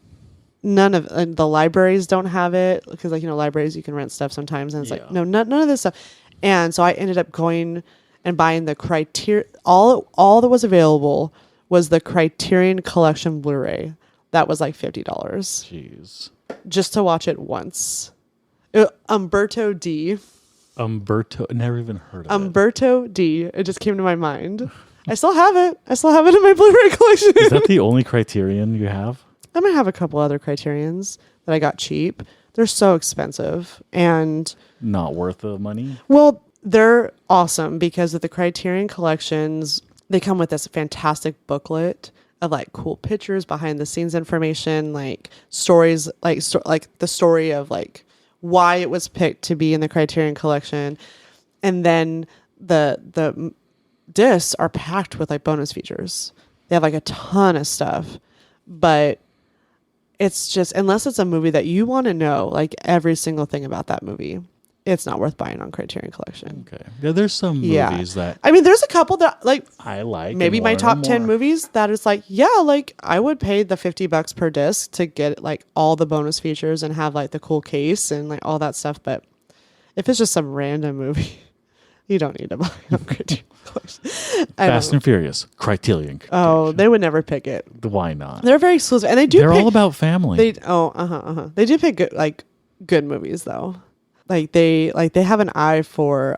S2: none of the libraries don't have it because libraries you can rent stuff sometimes, and it's like no, none of this stuff. And so I ended up going and buying the Criterion. All that was available was the Criterion Collection Blu-ray. That was like $50.
S1: Jeez.
S2: Just to watch it once. Umberto D.
S1: Never even heard of
S2: Umberto D. It just came to my mind. I still have it. In my Blu-ray collection.
S1: Is that the only Criterion you have?
S2: I might have a couple other Criterions that I got cheap. They're so expensive and
S1: not worth the money.
S2: Well, they're awesome because of the Criterion collections. They come with this fantastic booklet of like cool pictures, behind the scenes information, like stories, like the story of like why it was picked to be in the Criterion collection. And then the discs are packed with like bonus features. They have like a ton of stuff, but it's just, unless it's a movie that you want to know like every single thing about that movie, it's not worth buying on Criterion Collection.
S1: Okay. Yeah, there's some movies that
S2: I mean, there's a couple that like
S1: I like.
S2: maybe
S1: and
S2: my
S1: wanna
S2: top
S1: know
S2: 10
S1: more.
S2: movies that is like, yeah, like I would pay the $50 per disc to get like all the bonus features and have like the cool case and like all that stuff. But if it's just some random movie, you don't need to buy it on Criterion Collection.
S1: Fast and Furious, Criterion.
S2: Oh, they would never pick it.
S1: Why not?
S2: They're very exclusive, and they do.
S1: They're
S2: pick,
S1: all about family.
S2: They do pick good movies though. Like they have an eye for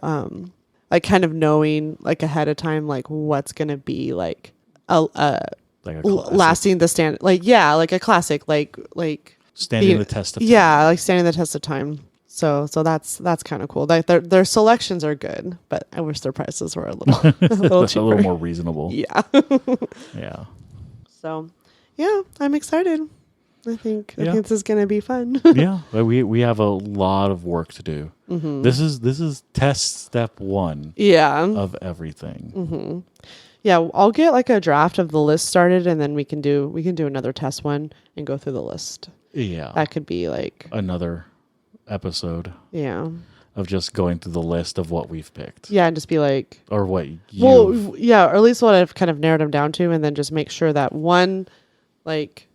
S2: like kind of knowing like ahead of time like what's gonna be like
S1: like a classic.
S2: lasting the stand, like like a classic, like
S1: Standing the test of time.
S2: Yeah, like standing the test of time. So that's kind of cool. Like their selections are good, but I wish their prices were a little
S1: That's
S2: cheaper.
S1: a little more reasonable.
S2: Yeah.
S1: Yeah.
S2: So yeah, I'm excited. I think this is gonna be fun.
S1: Yeah. We have a lot of work to do.
S2: Mm-hmm.
S1: This is test step 1
S2: Yeah.
S1: of everything.
S2: Mm-hmm. Yeah, I'll get like a draft of the list started, and then we can do another test one and go through the list.
S1: Yeah.
S2: That could be like
S1: Another episode
S2: yeah,
S1: of just going through the list of what we've picked.
S2: yeah, and just be like,
S1: Or what you
S2: well, yeah, or at least what I've kind of narrowed them down to, and then just make sure that one, like,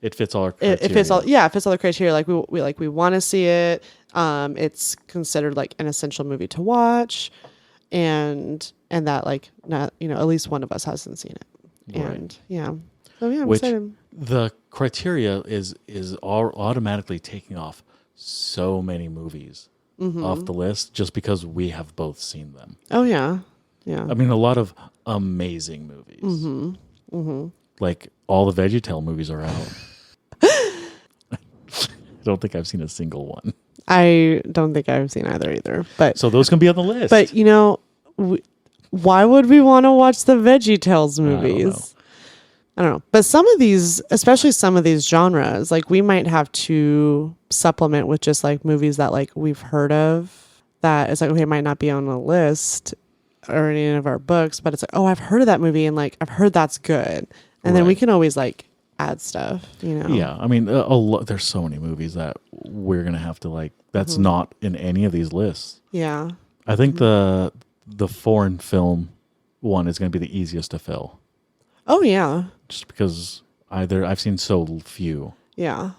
S1: it fits all our
S2: it
S1: criteria.
S2: fits all the criteria. Like we want to see it. It's considered like an essential movie to watch, and that like not at least one of us hasn't seen it,
S1: Right.
S2: and yeah, so yeah, I'm
S1: Which
S2: excited.
S1: the criteria is all automatically taking off so many movies off the list just because we have both seen them.
S2: Oh yeah, yeah.
S1: I mean, a lot of amazing movies.
S2: Mm-hmm. Mm-hmm.
S1: Like all the VeggieTale movies are out. I don't think I've seen a single one.
S2: I don't think I've seen either. But
S1: So those can be on the list.
S2: but why would we want to watch the VeggieTales movies? I don't know. But some of these, especially some of these genres, like we might have to supplement with just like movies that like we've heard of. That it's like, okay, it might not be on a list or any of our books, but it's like, oh, I've heard of that movie and like I've heard that's good, and then we can always like add stuff,
S1: Yeah, I mean, there's so many movies that we're gonna have to like. That's not in any of these lists.
S2: Yeah.
S1: I think the foreign film one is gonna be the easiest to fill,
S2: Oh yeah.
S1: just because I've seen so few
S2: Yeah.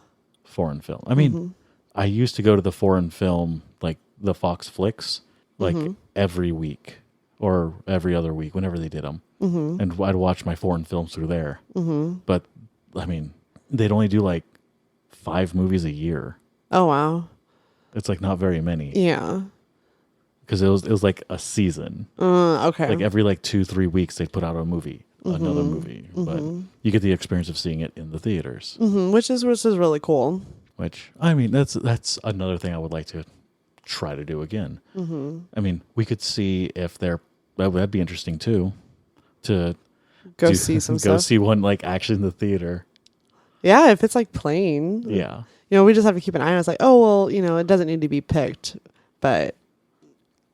S1: foreign film. I mean, I used to go to the foreign film, like the Fox Flicks, like every week or every other week, whenever they did them. And I'd watch my foreign films through there. But, I mean, they'd only do like 5 movies a year.
S2: Oh wow.
S1: It's like not very many.
S2: Yeah.
S1: Because it was like a season.
S2: Okay.
S1: Like every like 2-3 weeks they'd put out a movie, another movie. But you get the experience of seeing it in the theaters.
S2: Which is really cool.
S1: Which, I mean, that's another thing I would like to try to do again. I mean, we could see if that'd be interesting too, to
S2: Go see some
S1: go
S2: stuff.
S1: see one like actually in the theater.
S2: Yeah, if it's like playing.
S1: Yeah.
S2: We just have to keep an eye on it. It's like, oh well, it doesn't need to be picked, but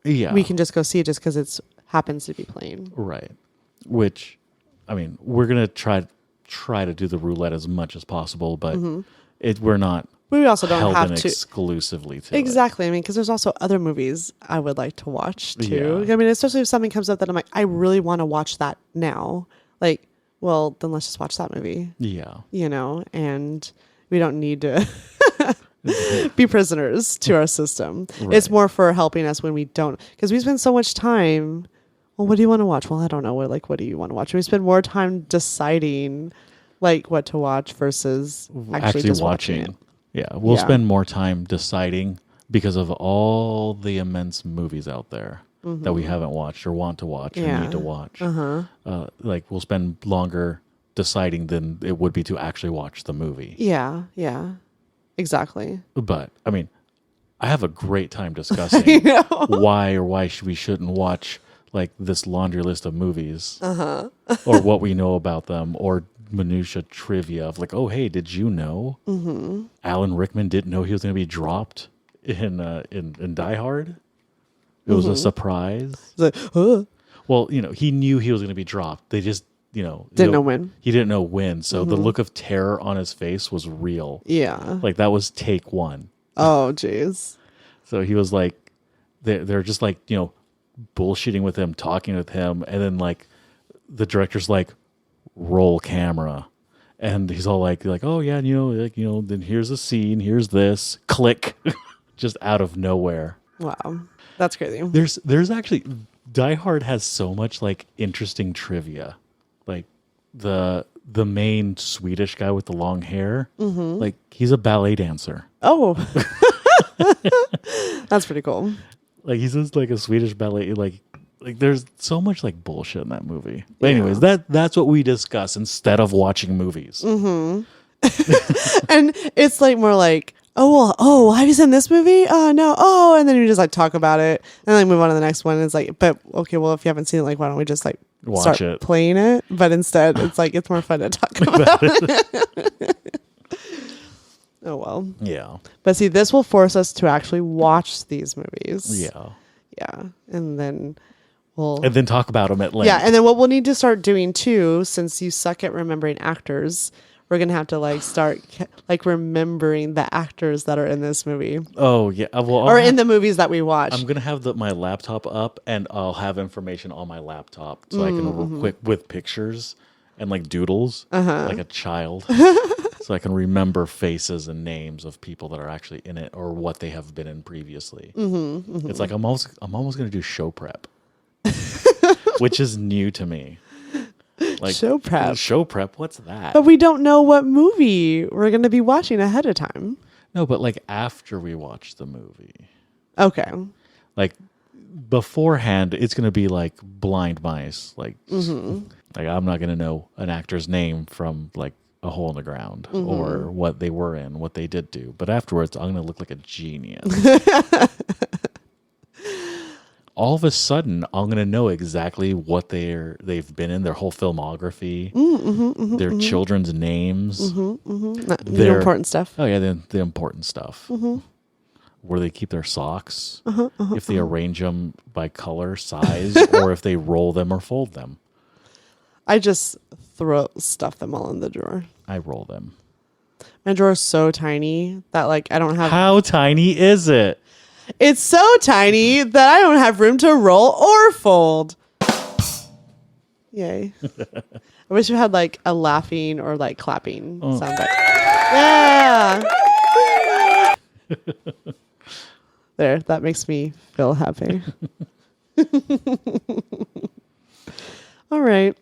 S1: Yeah.
S2: we can just go see it just because it happens to be playing.
S1: Right. Which, I mean, we're gonna try to do the roulette as much as possible, but we're not.
S2: We also don't
S1: held
S2: have
S1: in
S2: to
S1: exclusively to
S2: exactly. I mean, because there's also other movies I would like to watch too.
S1: Yeah.
S2: I mean, especially if something comes up that I'm like, I really want to watch that now. Like, well, then let's just watch that movie.
S1: Yeah.
S2: And we don't need to be prisoners to our system.
S1: Right.
S2: It's more for helping us when we don't, because we spend so much time. Well, what do you want to watch? Well, I don't know. What do you want to watch? We spend more time deciding like what to watch versus actually just watching it.
S1: Yeah, we'll spend more time deciding because of all the immense movies out there that we haven't watched or want to watch or need to watch. Like we'll spend longer deciding than it would be to actually watch the movie.
S2: Yeah, exactly.
S1: But I mean, I have a great time discussing why we shouldn't watch like this laundry list of movies or what we know about them or minutia trivia of like, oh hey, did you know Alan Rickman didn't know he was going to be dropped in Die Hard? It was a surprise.
S2: It's like, huh?
S1: Well, he knew he was going to be dropped. They just,
S2: Didn't know when.
S1: He didn't know when. So the look of terror on his face was real.
S2: Yeah.
S1: Like that was take one.
S2: Oh, jeez.
S1: So he was like, they're just like, bullshitting with him, talking with him. And then like the director's like, roll camera. And he's all like, oh yeah, then here's a scene, here's this, click, just out of nowhere.
S2: Wow, that's crazy.
S1: There's actually Die Hard has so much like interesting trivia, like the main Swedish guy with the long hair, like he's a ballet dancer.
S2: Oh, that's pretty cool.
S1: Like he's just like a Swedish ballet like there's so much like bullshit in that movie. But anyways, that's what we discuss instead of watching movies.
S2: And it's like more like, have you seen this movie? Oh no. Oh, and then you just like talk about it and like move on to the next one. And it's like, but okay, well if you haven't seen it, like why don't we just like
S1: Watch
S2: start
S1: it.
S2: playing it? But instead it's like it's more fun to talk about it. Oh well.
S1: Yeah.
S2: But see, this will force us to actually watch these movies.
S1: Yeah.
S2: Yeah. And then
S1: and then talk about them at length.
S2: yeah, and then what we'll need to start doing too, since you suck at remembering actors, we're gonna have to like start like remembering the actors that are in this movie.
S1: Oh yeah, well,
S2: or in the movies that we watch.
S1: I'm gonna have my laptop up, and I'll have information on my laptop so I can quick with pictures and like doodles like a child, so I can remember faces and names of people that are actually in it or what they have been in previously. It's like I'm almost gonna do show prep. Which is new to me. Like
S2: show prep.
S1: Show prep, what's that?
S2: But we don't know what movie we're going to be watching ahead of time.
S1: No, but like after we watch the movie.
S2: Okay.
S1: Like beforehand, it's going to be like blind mice. Like I'm not going to know an actor's name from like A Hole in the Ground or what they were in, what they did do. But afterwards, I'm going to look like a genius. All of a sudden, I'm going to know exactly what they've been in, their whole filmography, their children's names.
S2: The important stuff.
S1: Oh, yeah, the important stuff. Where they keep their socks, if they arrange them by color, size, or if they roll them or fold them.
S2: I just stuff them all in the drawer.
S1: I roll them.
S2: My drawer is so tiny that like I don't have...
S1: How tiny is it?
S2: It's so tiny that I don't have room to roll or fold. Yay. I wish we had like a laughing or like clapping sound bite. Yeah. There, that makes me feel happy. All right.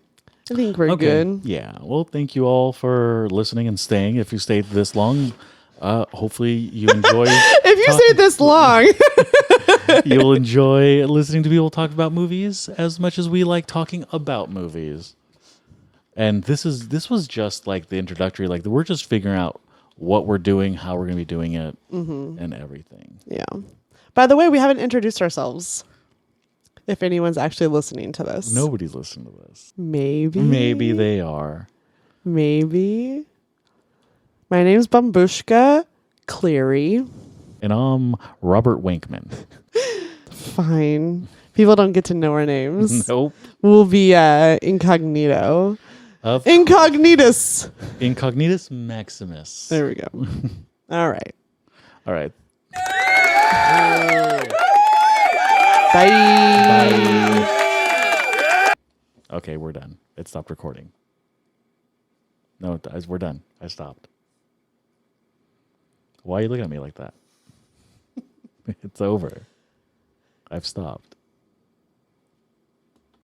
S2: I think we're good.
S1: Yeah. Well, thank you all for listening and staying. If you stayed this long, hopefully you enjoy.
S2: If you stayed this long,
S1: you'll enjoy listening to people talk about movies as much as we like talking about movies. And this was just like the introductory. Like we're just figuring out what we're doing, how we're going to be doing it, and everything.
S2: Yeah. By the way, we haven't introduced ourselves. If anyone's actually listening to this,
S1: Nobody's listening to this.
S2: Maybe
S1: they are.
S2: Maybe. My name's Bambushka Cleary.
S1: And I'm Robert Winkman.
S2: Fine. People don't get to know our names.
S1: Nope.
S2: We'll be incognito. Incognitus.
S1: Incognitus Maximus.
S2: There we go. All right.
S1: All right.
S2: Bye.
S1: Bye. Okay, we're done. It stopped recording. No, we're done. I stopped. Why are you looking at me like that? It's over. I've stopped.